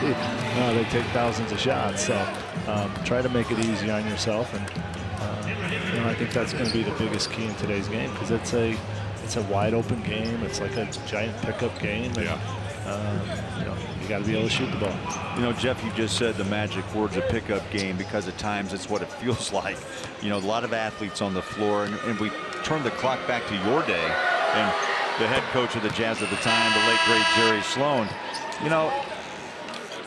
They take thousands of shots. So try to make it easy on yourself, and you know, I think that's going to be the biggest key in today's game, because it's a wide open game. It's like a giant pickup game. And, you know, you got to be able to shoot the ball. You know, Jeff, you just said the magic words, a pickup game, because at times it's what it feels like. You know, a lot of athletes on the floor, and we turn the clock back to your day, and the head coach of the Jazz at the time, the late great Jerry Sloan. You know,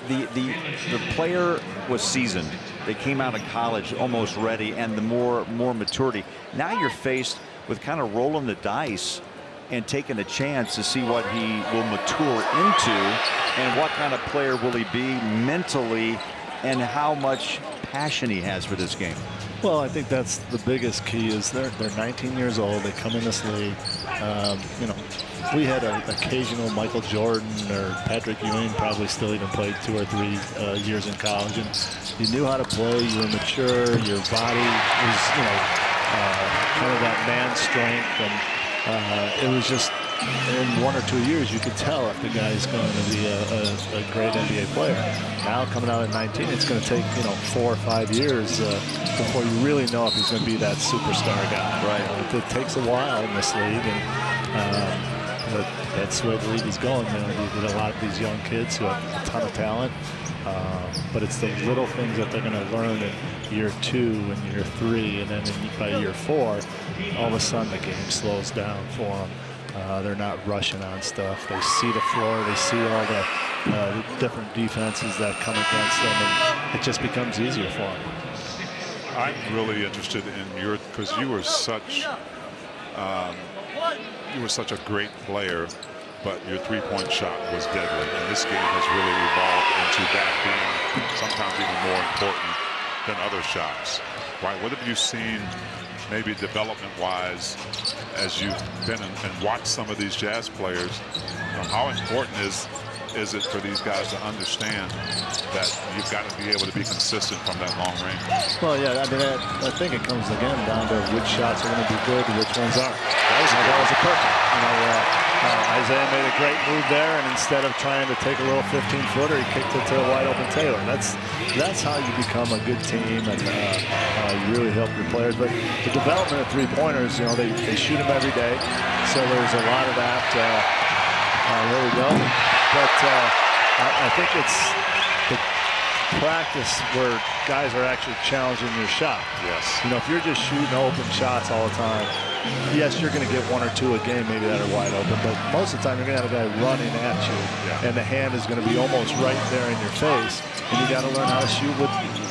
the player was seasoned. They came out of college almost ready, and the more maturity. Now you're faced with kind of rolling the dice and taking a chance to see what he will mature into, and what kind of player will he be mentally, and how much passion he has for this game. Well, I think that's the biggest key. Is they're 19 years old. They come in this league. You know, we had an occasional Michael Jordan or Patrick Ewing, probably still even played 2 or 3 years in college, and you knew how to play. You were mature. Your body was, you know, kind of that man strength, and it was just, in 1 or 2 years, you could tell if the guy's going to be a great NBA player. Now, coming out at 19, it's going to take, you know, 4 or 5 years before you really know if he's going to be that superstar guy. Right. It takes a while in this league, and but that's where the league is going. You know, you get a lot of these young kids who have a ton of talent, but it's the little things that they're going to learn in year 2 and year 3, and then by year 4, all of a sudden the game slows down for them. They're not rushing on stuff. They see the floor. They see all the different defenses that come against them, and it just becomes easier for them. I'm really interested in your, because you were such a great player, but your three-point shot was deadly, and this game has really evolved into that being sometimes even more important than other shots. Right? What have you seen, maybe development-wise, as you've been and watched some of these Jazz players? How important is it for these guys to understand that you've got to be able to be consistent from that long range? Well, yeah, I mean, I think it comes again down to which shots are going to be good and which ones aren't. That was a perfect. You know, Isaiah made a great move there, and instead of trying to take a little 15-footer, he kicked it to a wide-open Taylor. And that's how you become a good team, and you really help your players. But the development of three-pointers, you know, they shoot them every day, so there's a lot of that. There we go. But I think it's the practice where guys are actually challenging your shot. Yes. You know, if you're just shooting open shots all the time, yes, you're going to get 1 or 2 a game maybe that are wide open, but most of the time you're going to have a guy running at you, and the hand is going to be almost right there in your face, and you got to learn how to shoot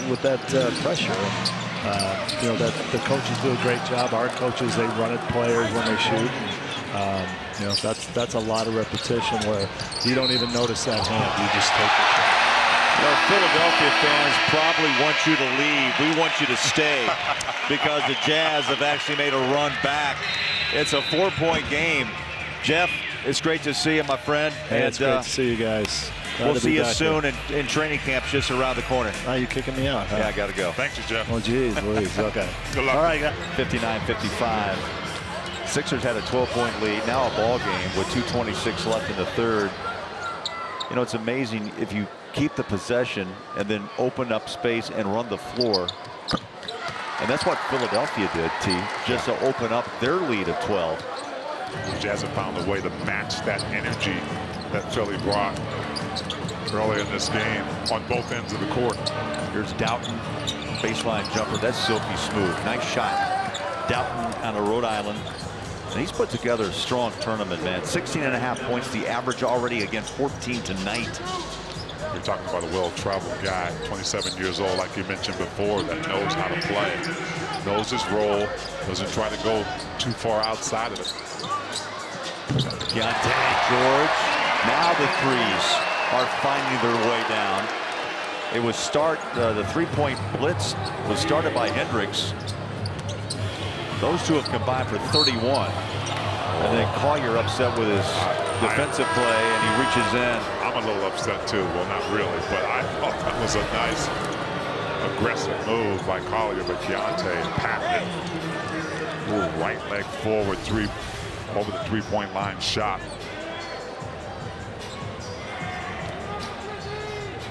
with that pressure. You know, that the coaches do a great job. Our coaches, they run at players when they shoot. You know, that's a lot of repetition where you don't even notice that hand. You just take the shot. You know, Philadelphia fans probably want you to leave. We want you to stay because the Jazz have actually made a run back. It's a 4-point game. Jeff, it's great to see you, my friend. Hey, it's great to see you guys. We'll see you soon in training camp just around the corner. Oh, you kicking me out, huh? Yeah, I got to go. Thank you, Jeff. Oh, geez, Louise. Okay. Good luck. All right, 59-55. Sixers had a 12-point lead. Now a ball game with 2:26 left in the third. You know, it's amazing if you keep the possession and then open up space and run the floor. And that's what Philadelphia did, T, just to open up their lead of 12. The Jazz have found a way to match that energy that Philly brought early in this game on both ends of the court. Here's Doughton, baseline jumper. That's silky smooth. Nice shot. Doughton out of Rhode Island. And he's put together a strong tournament, man. 16.5 points, the average already, again 14 tonight. You're talking about a well-traveled guy, 27 years old, like you mentioned before, that knows how to play, knows his role, doesn't try to go too far outside of it. Keontae George. Now the threes are finding their way down. It was the three-point blitz was started by Hendricks. Those two have combined for 31. And then Collier upset with his defensive play, and he reaches in. I'm a little upset too. Well, not really, but I thought that was a nice, aggressive move by Collier, but Keontae patted it. Ooh, right leg forward, over the three-point line shot.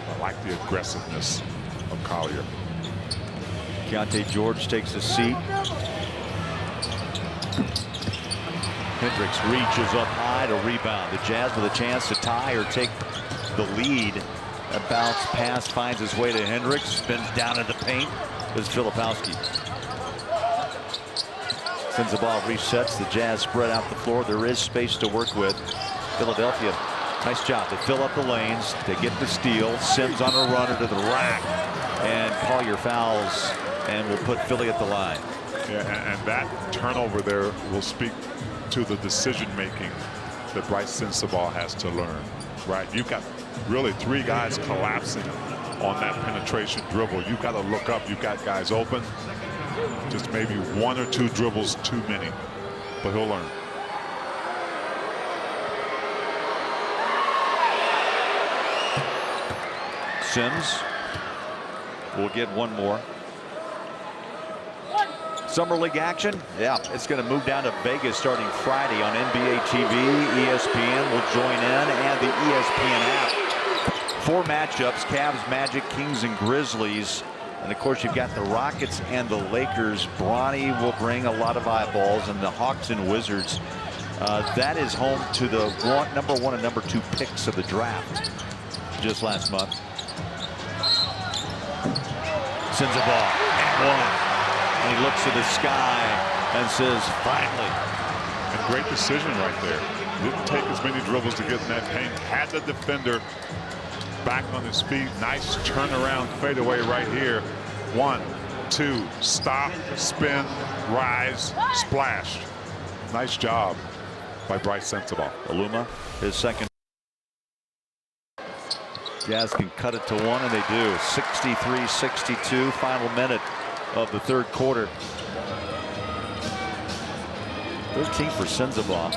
I like the aggressiveness of Collier. Keontae George takes a seat. Hendricks reaches up high to rebound. The Jazz with a chance to tie or take the lead. A bounce pass finds its way to Hendricks. Spins down in the paint. There's Filipowski. Sends the ball, resets. The Jazz spread out the floor. There is space to work with. Philadelphia, nice job. They fill up the lanes. They get the steal. Sims on a runner to the rack. And Collier fouls and will put Philly at the line. Yeah, and that turnover there will speak to the decision making that Bryce Sensabaugh has to learn. Right, you've got really three guys collapsing on that penetration dribble. You've got to look up. You've got guys open. Just maybe one or two dribbles too many, but he'll learn. Sims will get one more. Summer League action, yeah, it's going to move down to Vegas starting Friday on NBA TV. ESPN will join in, and the ESPN app. 4 matchups: Cavs, Magic, Kings, and Grizzlies. And of course, you've got the Rockets and the Lakers. Bronny will bring a lot of eyeballs, and the Hawks and Wizards. That is home to the number 1 and number 2 picks of the draft just last month. Sends a ball and one. And he looks to the sky and says, finally. And great decision right there. Didn't take as many dribbles to get in that paint. Had the defender back on his feet. Nice turnaround fadeaway right here. 1, 2, stop, spin, rise, splash. Nice job by Bryce Sensabaugh. Aluma, his second. Jazz can cut it to 1, and they do. 63-62, final minute of the third quarter. 13 for Sensabaugh.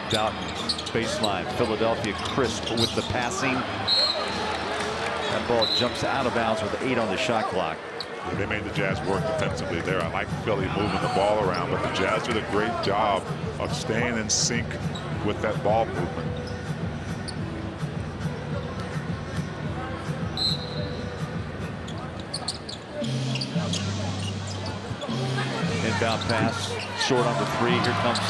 Doughton, baseline. Philadelphia crisp with the passing. That ball jumps out of bounds with 8 on the shot clock. They made the Jazz work defensively there. I like Philly moving the ball around, but the Jazz did a great job of staying in sync with that ball movement. Inbound pass, short on the 3. Here comes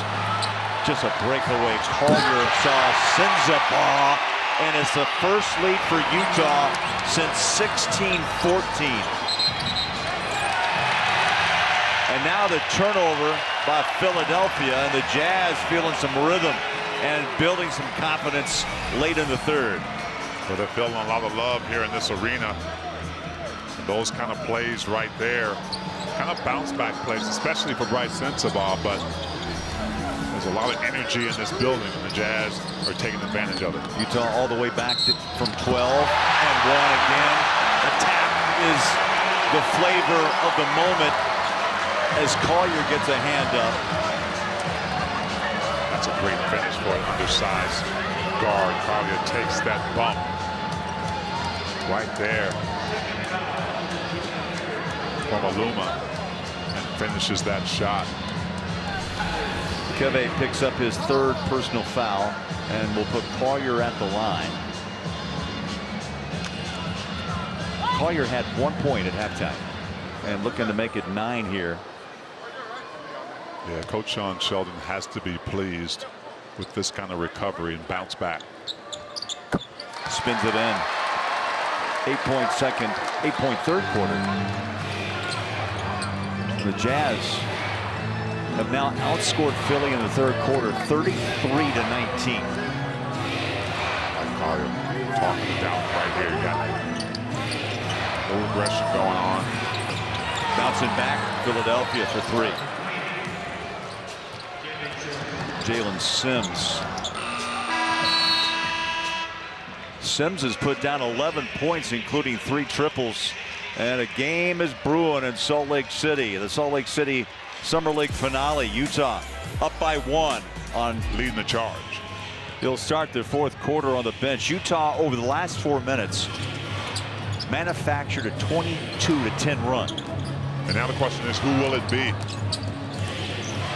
just a breakaway. Collier saw Sensabaugh, and it's the first lead for Utah since 16-14. And now the turnover by Philadelphia, and the Jazz feeling some rhythm and building some confidence late in the third. So they're feeling a lot of love here in this arena. And those kind of plays right there, kind of bounce back plays, especially for Bryce Sensabaugh, but there's a lot of energy in this building, and the Jazz are taking advantage of it. Utah all the way back from 12 and 1 again. Attack is the flavor of the moment as Collier gets a hand up. That's a great finish for an undersized guard. Collier takes that bump right there from Aluma and finishes that shot. Keve picks up his 3rd personal foul and will put Collier at the line. Collier had 1 point at halftime and looking to make it 9 here. Yeah, Coach Sean Sheldon has to be pleased with this kind of recovery and bounce back. Spins it in. 8-point third quarter. The Jazz have now outscored Philly in the third quarter, 33-19. Collier talking to Doughton right here. You got a little aggression going on. Bouncing back, Philadelphia for 3. Jalen Sims. Sims has put down 11 points, including 3 triples. And a game is brewing in Salt Lake City. The Salt Lake City Summer League finale. Utah up by 1 on. Leading the charge. He'll start the fourth quarter on the bench. Utah, over the last 4 minutes, manufactured a 22-10 run. And now the question is, who will it be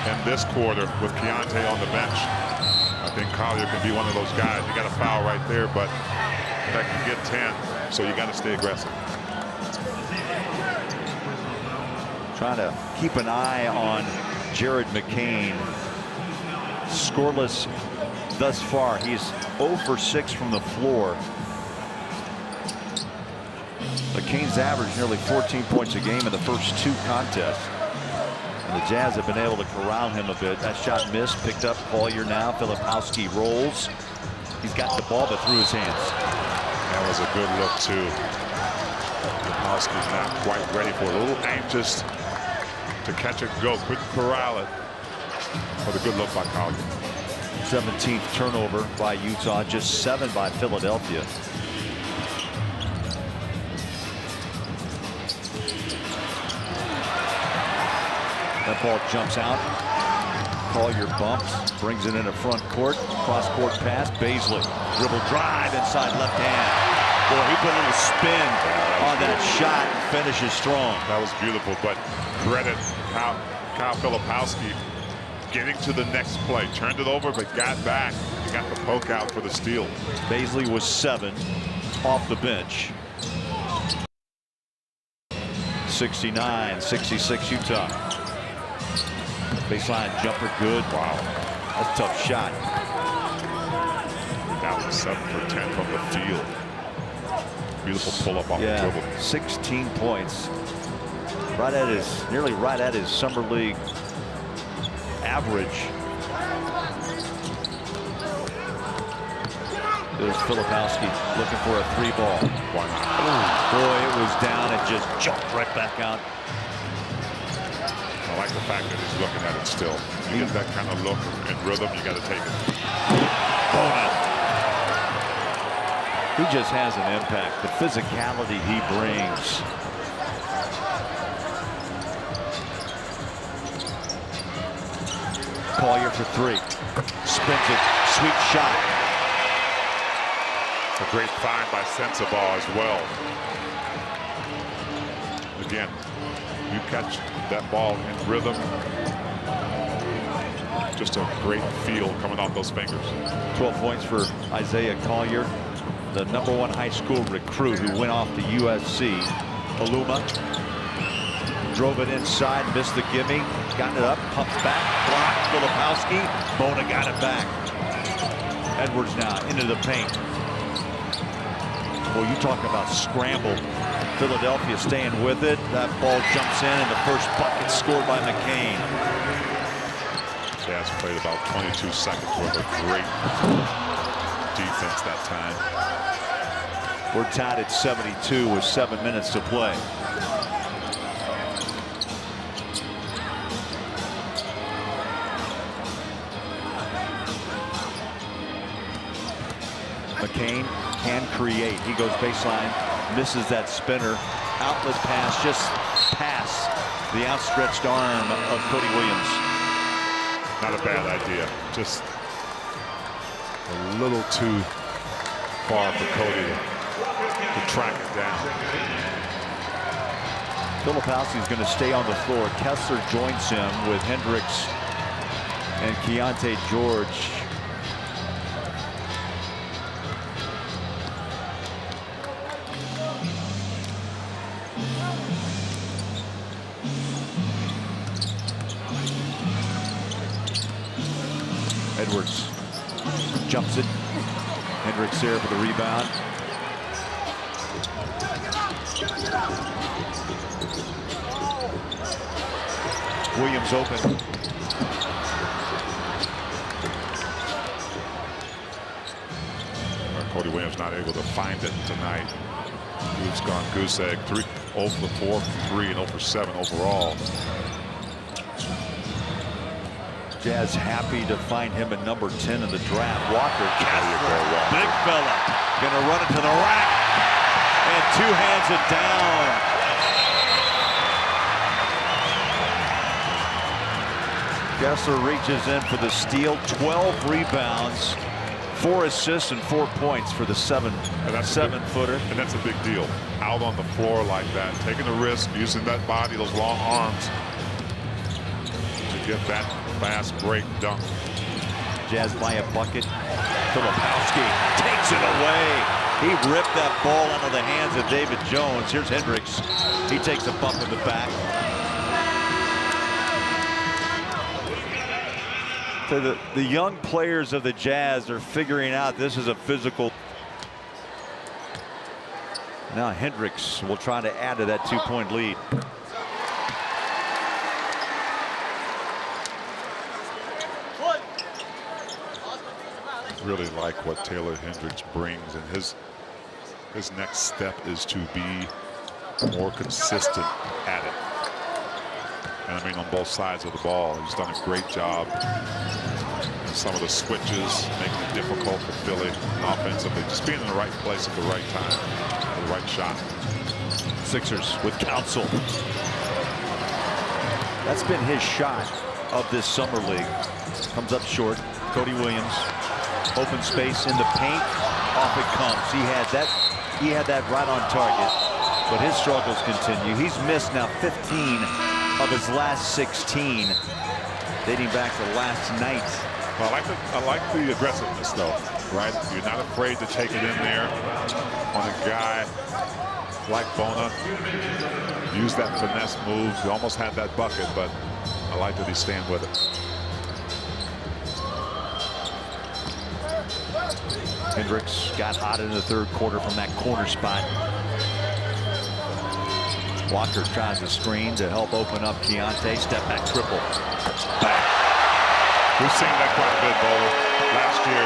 in this quarter with Keyonte on the bench? I think Collier can be one of those guys. You got a foul right there, but that can get 10, so you got to stay aggressive. Trying to keep an eye on Jared McCain. Scoreless thus far. He's 0 for 6 from the floor. McCain's averaged nearly 14 points a game in the first 2 contests. And the Jazz have been able to corral him a bit. That shot missed, picked up. Collier now. Filipowski rolls. He's got the ball, but through his hands. That was a good look, too. Filipowski's not quite ready for it. A little anxious to catch it and go. Couldn't corral it. But a good look by Collier. 17th turnover by Utah, just 7 by Philadelphia. That ball jumps out. Collier bumps, brings it into front court. Cross-court pass, Bazley. Dribble drive inside left hand. Boy, he put a little spin on that shot and finishes strong. That was beautiful, but credit Kyle Filipowski getting to the next play. Turned it over, but got back. He got the poke out for the steal. Bazley was 7 off the bench. 69-66 Utah. Baseline jumper good. Wow, that's a tough shot. That was 7 for 10 from the field. Beautiful pull-up off the dribble. 16 points. Right at his, nearly right at his summer league average. There's Filipowski looking for a 3-ball. Why not? Boy, it was down and just jumped right back out. I like the fact that he's looking at it still. You get that kind of look and rhythm, you got to take it. Bona. He just has an impact. The physicality he brings. Collier for 3. Spins it. Sweet shot. A great find by Sensabaugh as well. Again, you catch that ball in rhythm. Just a great feel coming off those fingers. 12 points for Isaiah Collier, the #1 high school recruit who went off to USC. Aluma drove it inside, missed the gimme, got it up, pumped back, blocked. Filipowski. Bona got it back. Edwards now into the paint. Well, you talk about scramble. Philadelphia staying with it. That ball jumps in, and the first bucket scored by McCain. Jazz played about 22 seconds worth of great defense that time. We're tied at 72 with 7 minutes to play. McCain can create. He goes baseline, misses that spinner. Outlet pass, just past the outstretched arm of Cody Williams. Not a bad idea. Just a little too far for Cody to track it down. Filipowski is going to stay on the floor. Kessler joins him with Hendricks and Keyonte George. Edwards jumps it. Hendricks there for the rebound. Williams open. Cody Williams not able to find it tonight. He's gone goose egg. 0 for 4 from 3 and 0 for 7 overall. Jazz happy to find him at number 10 in the draft. Walker Kessler, big fella, gonna run it to the rack and two-hands it down. Kessler reaches in for the steal. 12 rebounds, 4 assists, and 4 points for the seven-footer. And that's a big deal. Out on the floor like that, taking a risk, using that body, those long arms to get that fast break dunk. Jazz by a bucket. Filipowski takes it away. He ripped that ball out of the hands of David Jones. Here's Hendricks. He takes a bump in the back. So the young players of the Jazz are figuring out this is a physical. Now Hendricks will try to add to that 2-point lead. Really like what Taylor Hendricks brings, and his next step is to be more consistent at it. And I mean on both sides of the ball. He's done a great job. And some of the switches making it difficult for Philly offensively. Just being in the right place at the right time, the right shot. Sixers with Council. That's been his shot of this summer league. Comes up short. Cody Williams. Open space in the paint. Off it comes. He had that right on target. But his struggles continue. He's missed now 15 of his last 16, dating back to last night. Well, I like the aggressiveness, though, right? You're not afraid to take it in there on a guy like Bona. Use that finesse move. He almost had that bucket, but I like that he's staying with it. Hendricks got hot in the third quarter from that corner spot. Walker tries a screen to help open up Keontae. Step back triple. Back. We've seen that quite a bit, Bowler. Last year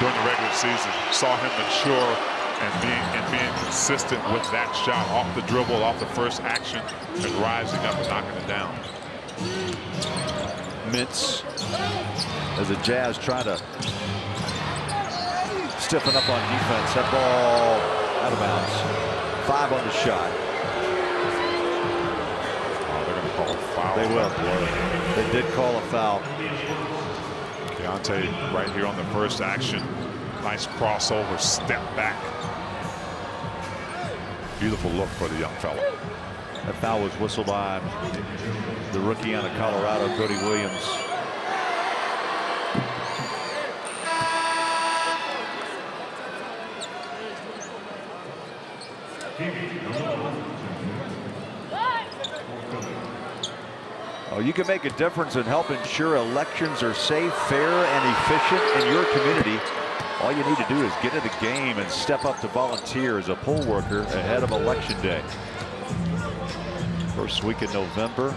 during the regular season, saw him mature and being consistent with that shot off the dribble, off the first action, and rising up and knocking it down. Mintz, as the Jazz try to stiffen up on defense. That ball out of bounds. 5 on the shot. Call a foul. They will. They did call a foul. Keontae right here on the first action. Nice crossover, step back. Beautiful look for the young fella. That foul was whistled on the rookie out of Colorado, Cody Williams. Oh, you can make a difference and help ensure elections are safe, fair, and efficient in your community. All you need to do is get in the game and step up to volunteer as a poll worker ahead of Election Day. First week in November.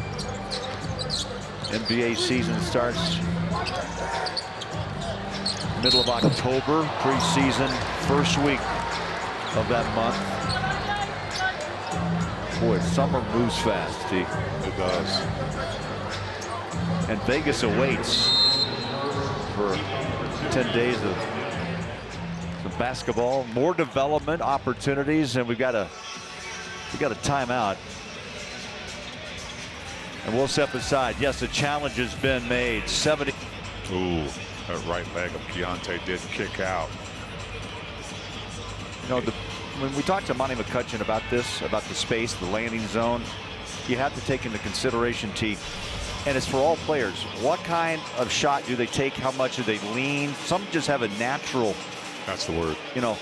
NBA season starts middle of October. Preseason first week of that month. Boy, summer moves fast, T. It does. And Vegas awaits for 10 days of some basketball, more development opportunities, and we got a timeout. And we'll step aside. Yes, the challenge has been made. 70. Ooh, that right leg of Keontae did kick out. You know, when we talked to Monty McCutcheon about this, about the space, the landing zone, you have to take into consideration, T, and it's for all players. What kind of shot do they take? How much do they lean? Some just have a natural, that's the word, you know,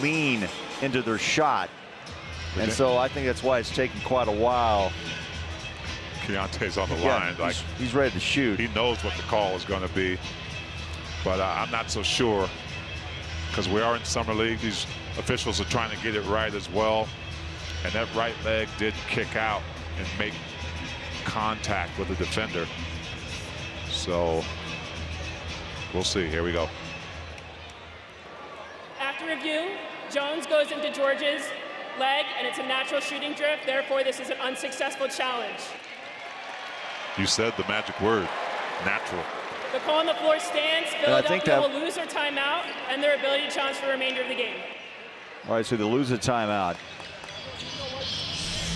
lean into their shot. And so I think that's why it's taken quite a while. Keontae's on the line. Like he's ready to shoot. He knows what the call is going to be. But I'm not so sure, because we are in Summer League. These officials are trying to get it right as well. And that right leg did kick out and make contact with the defender. So we'll see. Here we go. After review, Jones goes into George's leg, and it's a natural shooting drift. Therefore, this is an unsuccessful challenge. You said the magic word, natural. The call on the floor stands. Philadelphia will lose their timeout and their ability to challenge for the remainder of the game. All right, so they lose a timeout.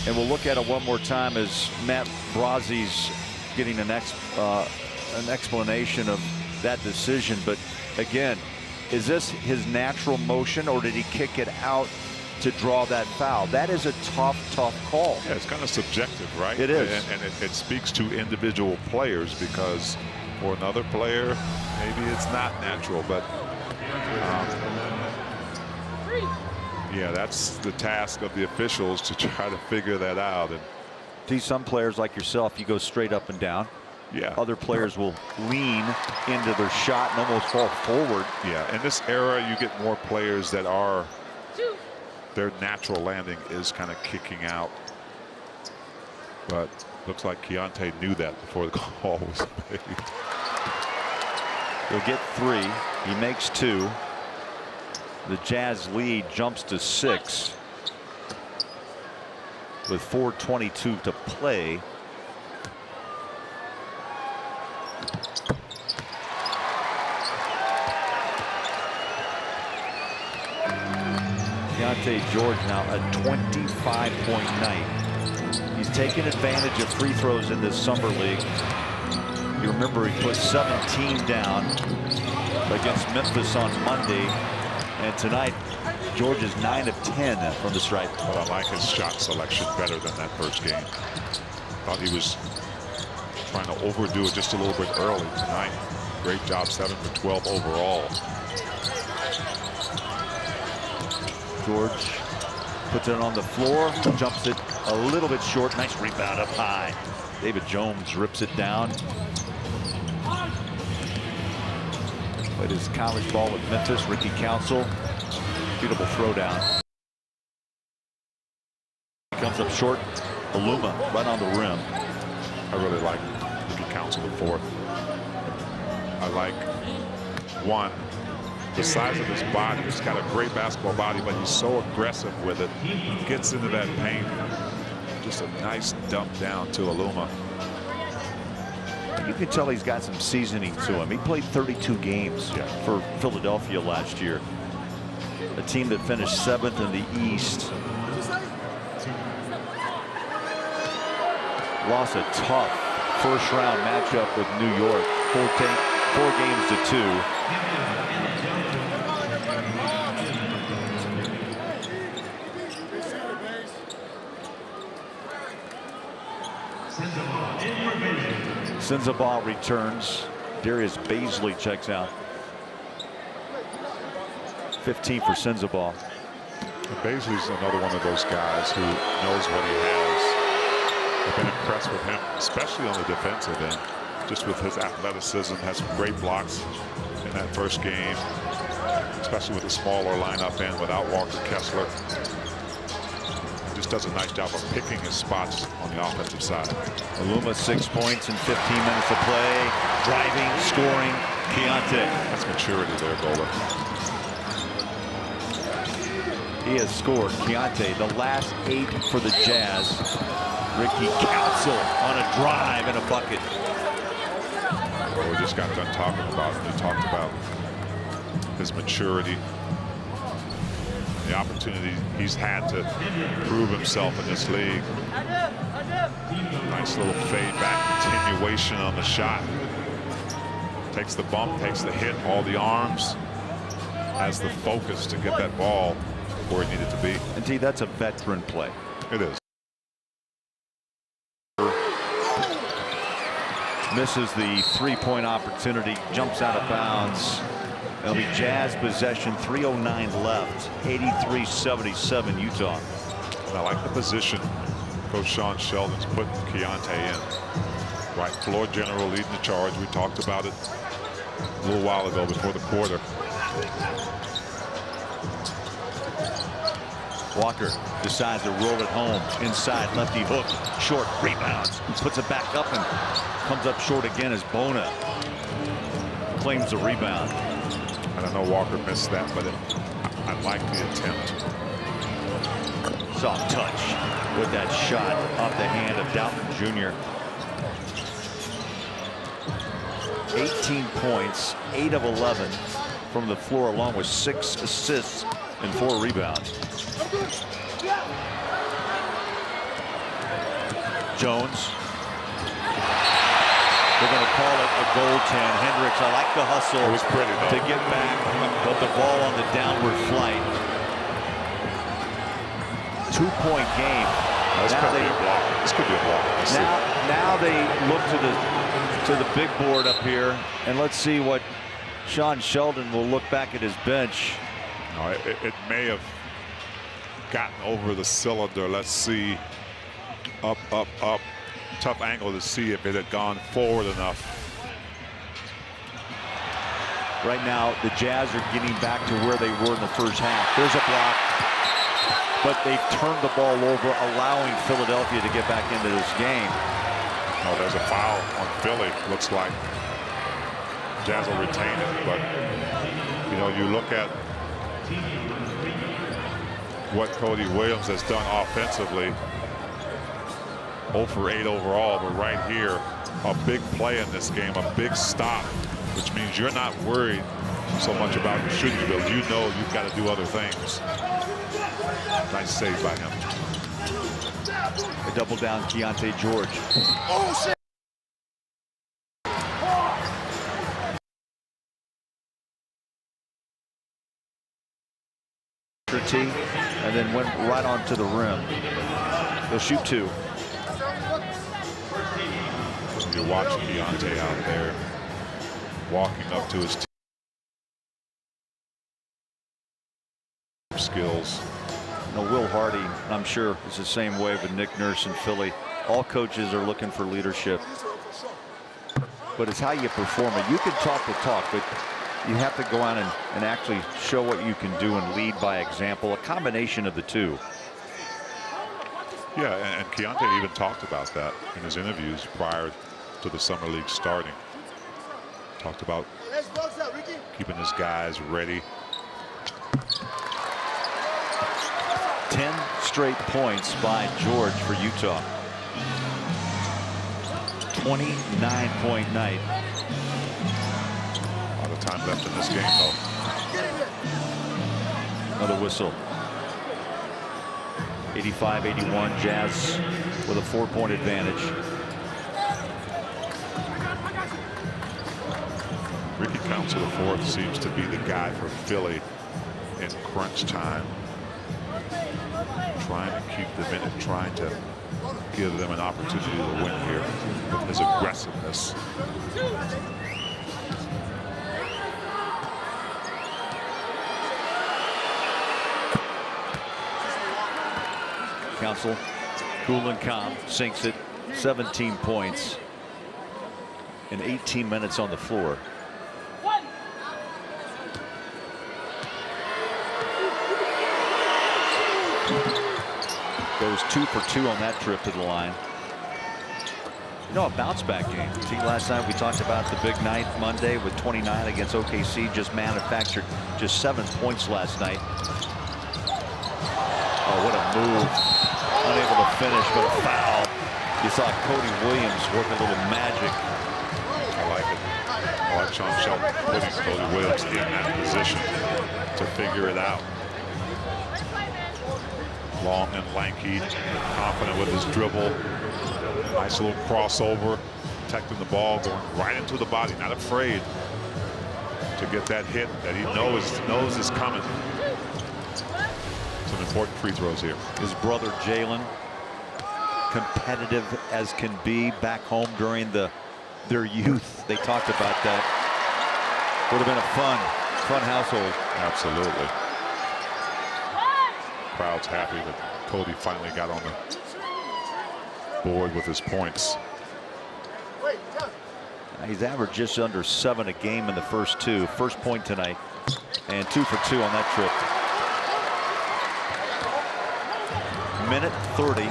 And we'll look at it one more time as Matt Brazzi's getting the next an explanation of that decision, but again, is this his natural motion, or did he kick it out to draw that foul? That is a tough call. Yeah, it's kind of subjective, right? It is. And it speaks to individual players, because for another player, maybe it's not natural, but yeah, that's the task of the officials to try to figure that out. And see, some players like yourself, you go straight up and down. yeah, Other players will lean into their shot and almost fall forward. yeah, in this era, you get more players that are, their natural landing is kind of kicking out. But looks like Keontae knew that before the call was made. He'll get 3. He makes 2. The Jazz lead jumps to 6 with 4:22 to play. Keontae George now a 25-point night. He's taken advantage of free throws in this summer league. You remember he put 17 down against Memphis on Monday, and tonight George is 9 of 10 from the stripe. But I like his shot selection better than that first game. Thought he was trying to overdo it just a little bit early tonight. Great job, 7 for 12 overall. George puts it on the floor, jumps it a little bit short. Nice rebound up high. David Jones rips it down. Played his college ball with Memphis. Ricky Council, beautiful throwdown. Comes up short. Aluma right on the rim. I really like Ricky Council the fourth. I like, one, the size of his body. He's got a great basketball body, but he's so aggressive with it. Gets into that paint. Just a nice dump down to Aluma. You can tell he's got some seasoning to him. He played 32 games for Philadelphia last year. A team that finished 7th in the East. Lost a tough first-round matchup with New York. 4 games to 2. Sensabaugh returns. Darius Baisley checks out. 15 for Sensabaugh. Baisley's another one of those guys who knows what he has. I've been impressed with him, especially on the defensive end. Just with his athleticism, has some great blocks in that first game, especially with the smaller lineup and without Walker Kessler. Just does a nice job of picking his spots on the offensive side. Aluma 6 points in 15 minutes of play. Driving, scoring. Keontae. That's maturity there, Gola. He has scored. Keontae, the last 8 for the Jazz. Ricky Council on a drive and a bucket. Well, we just got done talking about him. We talked about his maturity, the opportunity he's had to prove himself in this league. Nice little fade back continuation on the shot. Takes the bump, takes the hit, all the arms. Has the focus to get that ball where it needed to be. And T, that's a veteran play. It is. Misses the 3-point opportunity, jumps out of bounds. It'll be Jazz possession, 3:09 left, 83-77 Utah. And I like the position Coach Sean Sheldon's putting Keontae in. Right floor general leading the charge. We talked about it a little while ago before the quarter. Walker decides to roll it home. Inside, lefty hook, short, rebounds. Puts it back up and comes up short again as Bona claims the rebound. And I know Walker missed that, but I like the attempt. Soft touch with that shot off the hand of Dalton Jr. 18 points, 8 of 11 from the floor, along with 6 assists and 4 rebounds. Jones. They're going to call it a goaltend. Hendricks, I like the hustle. It was pretty, though. To get back, but the ball on the downward flight. 2-point game. This could be a block. This could be a block. Now they look to the big board up here, and let's see what Sean Sheldon will look back at his bench. No, it may have gotten over the cylinder. Let's see. Up, up, up. Tough angle to see if it had gone forward enough. Right now, the Jazz are getting back to where they were in the first half. There's a block, but they've turned the ball over, allowing Philadelphia to get back into this game. Oh, there's a foul on Philly. Looks like Jazz will retain it, but you know, you look at what Cody Williams has done offensively. 0 for 8 overall, but right here, a big play in this game, a big stop, which means you're not worried so much about your shooting ability. You know you've got to do other things. Nice save by him. A double down, Keontae George. Oh, shit! And then went right onto the rim. They'll shoot 2. You're watching Keontae out there walking up to his skills. You know, Will Hardy, I'm sure, is the same way with Nick Nurse in Philly. All coaches are looking for leadership. But it's how you perform it. You can talk the talk, but you have to go out and actually show what you can do and lead by example. A combination of the two. Yeah, and Keontae even talked about that in his interviews prior to the Summer League starting. Talked about keeping his guys ready. 10 straight points by George for Utah. 29-point night. A lot of time left in this game, though. Another whistle. 85-81, Jazz with a 4-point advantage. Ricky Council IV seems to be the guy for Philly in crunch time. Trying to keep them in it, trying to give them an opportunity to win here with his aggressiveness. Council, cool and calm, sinks it. 17 points in 18 minutes on the floor. Goes 2 for 2 on that trip to the line. You know, a bounce back game. See, last night we talked about the big night Monday with 29 against OKC. Just manufactured just 7 points last night. Oh, what a move. Unable to finish, but a foul. You saw Cody Williams work a little magic. I like it. I like Sean Sheldon putting Cody Williams in that position to figure it out. Long and lanky, confident with his dribble. Nice little crossover, protecting the ball, going right into the body, not afraid to get that hit that he knows is coming. Some important free throws here. His brother Jalen, competitive as can be back home during their youth. They talked about that. Would have been a fun household. Absolutely. Crowd's happy that Cody finally got on the board with his points. He's averaged just under 7 a game in the first 2. First point tonight, and 2 for 2 on that trip. Minute 30,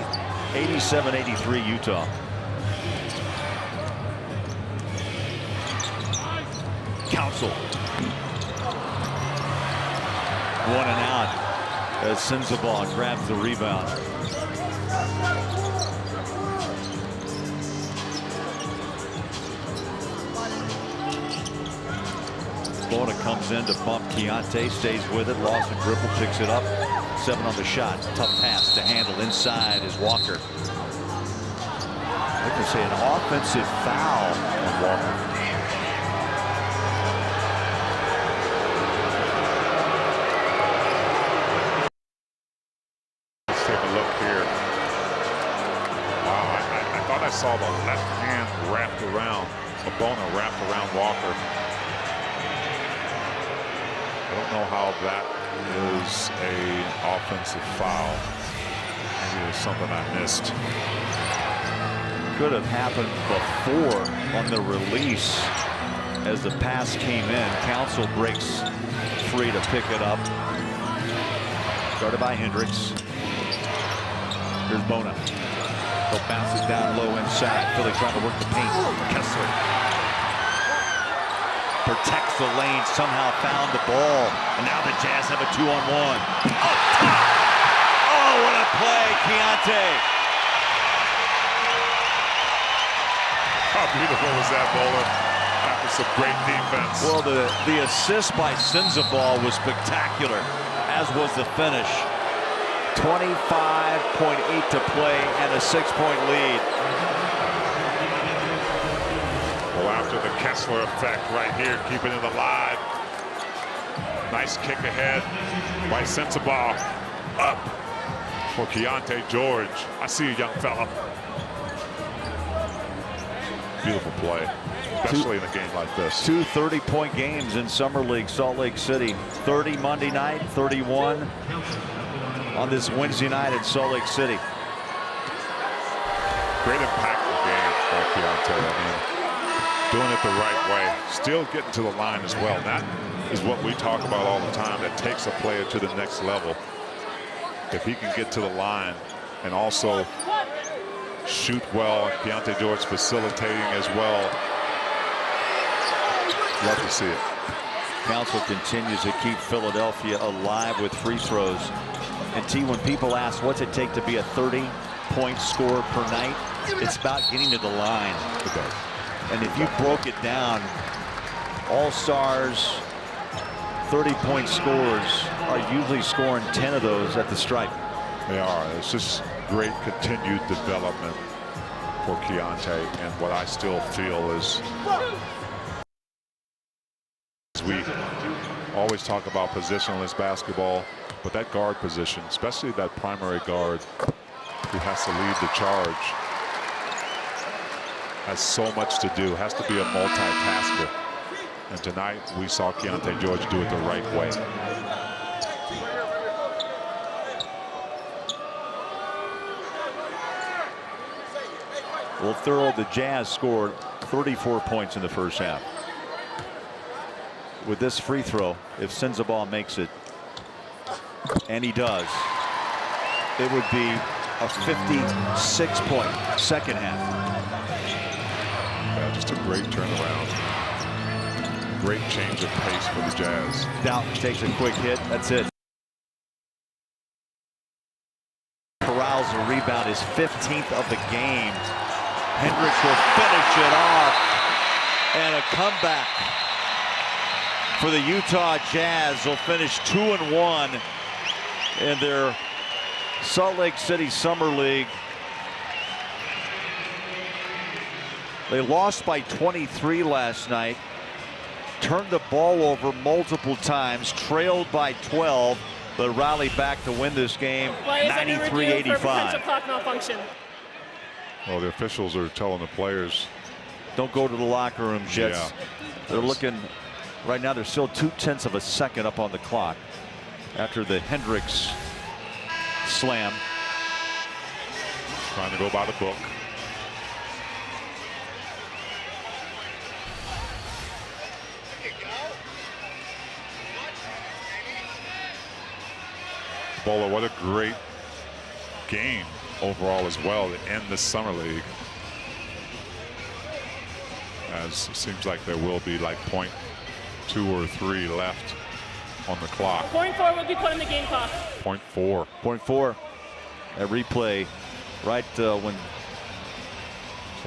87-83 Utah. Council. 1 and out as Sensabaugh grabs the rebound. Florida comes in to bump Keontae, stays with it, lost a dribble, picks it up. 7 on the shot. Tough pass to handle. Inside is Walker. like to say an offensive foul on Walker. Let's take a look here. Wow, I thought I saw the left hand wrapped around, Abona wrapped around Walker. I don't know how that is an offensive foul. Maybe it was something I missed. Could have happened before on the release as the pass came in. Council breaks free to pick it up. Started by Hendricks. Here's Bona. He'll bounce it down low inside. Philly trying to work the paint. Kessler protects the lane, somehow found the ball. And now the Jazz have a 2-on-1. Up top! Oh, what a play, Keontae. How beautiful was that, Bowler? After some great defense. Well, the assist by Sensabaugh was spectacular, as was the finish. 25.8 to play and a 6-point lead. Well, after the Kessler effect right here, keeping it alive. Nice kick ahead by Sensabaugh. Up for Keontae George. I see you, young fella. Beautiful play, especially in a game like this. 2 30-point games in Summer League, Salt Lake City. 30 Monday night, 31 on this Wednesday night in Salt Lake City. Great impactful game by Keontae. I mean, doing it the right way. Still getting to the line as well. And that is what we talk about all the time. That takes a player to the next level. If he can get to the line and also shoot well, and Keontae George facilitating as well. Love to see it. Council continues to keep Philadelphia alive with free throws. And T, when people ask what's it take to be a 30-point scorer per night, it's about getting to the line. And if you broke it down, all-stars, 30-point scorers are usually scoring 10 of those at the stripe. They are. It's just great continued development for Keontae, and what I still feel is we always talk about positionless basketball, but that guard position, especially that primary guard who has to lead the charge, has so much to do, has to be a multitasker. And tonight we saw Keontae George do it the right way. Well, Thurl, the Jazz scored 34 points in the first half. With this free throw, if Sensabaugh makes it, and he does, it would be a 56-point second half. Yeah, just a great turnaround. Great change of pace for the Jazz. Doughton takes a quick hit. That's it. Corrals a rebound, his 15th of the game. Hendricks will finish it off. And a comeback for the Utah Jazz. Will finish 2-1 in their Salt Lake City Summer League. They lost by 23 last night. Turned the ball over multiple times, trailed by 12, but rallied back to win this game 93-85. Clock malfunction. Well, the officials are telling the players, don't go to the locker room, Jets. Yeah. They're looking, right now they're still 0.2 of a second up on the clock after the Hendricks slam. trying to go by the book. Bowler, what a great game overall as well to end this summer league. As it seems like there will be like 0.2 or 3 left on the clock. 0.4 will be put in the game clock. 0.4. 0.4. A replay right when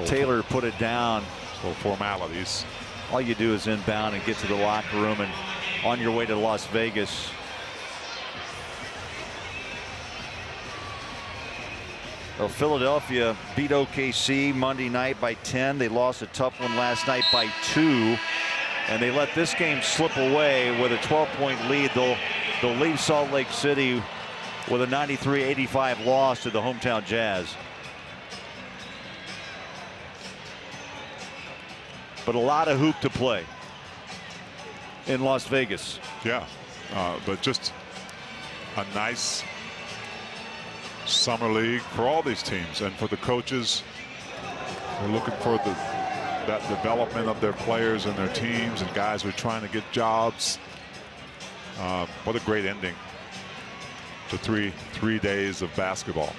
Taylor put it down. So formalities. All you do is inbound and get to the locker room and on your way to Las Vegas. Well, Philadelphia beat OKC Monday night by 10. They lost a tough one last night by 2. And they let this game slip away with a 12-point lead. They'll leave Salt Lake City with a 93-85 loss to the hometown Jazz. But a lot of hoop to play in Las Vegas. Yeah, but just a nice summer league for all these teams, and for the coaches. They're looking for that development of their players and their teams, and guys who are trying to get jobs. What a great ending to three days of basketball.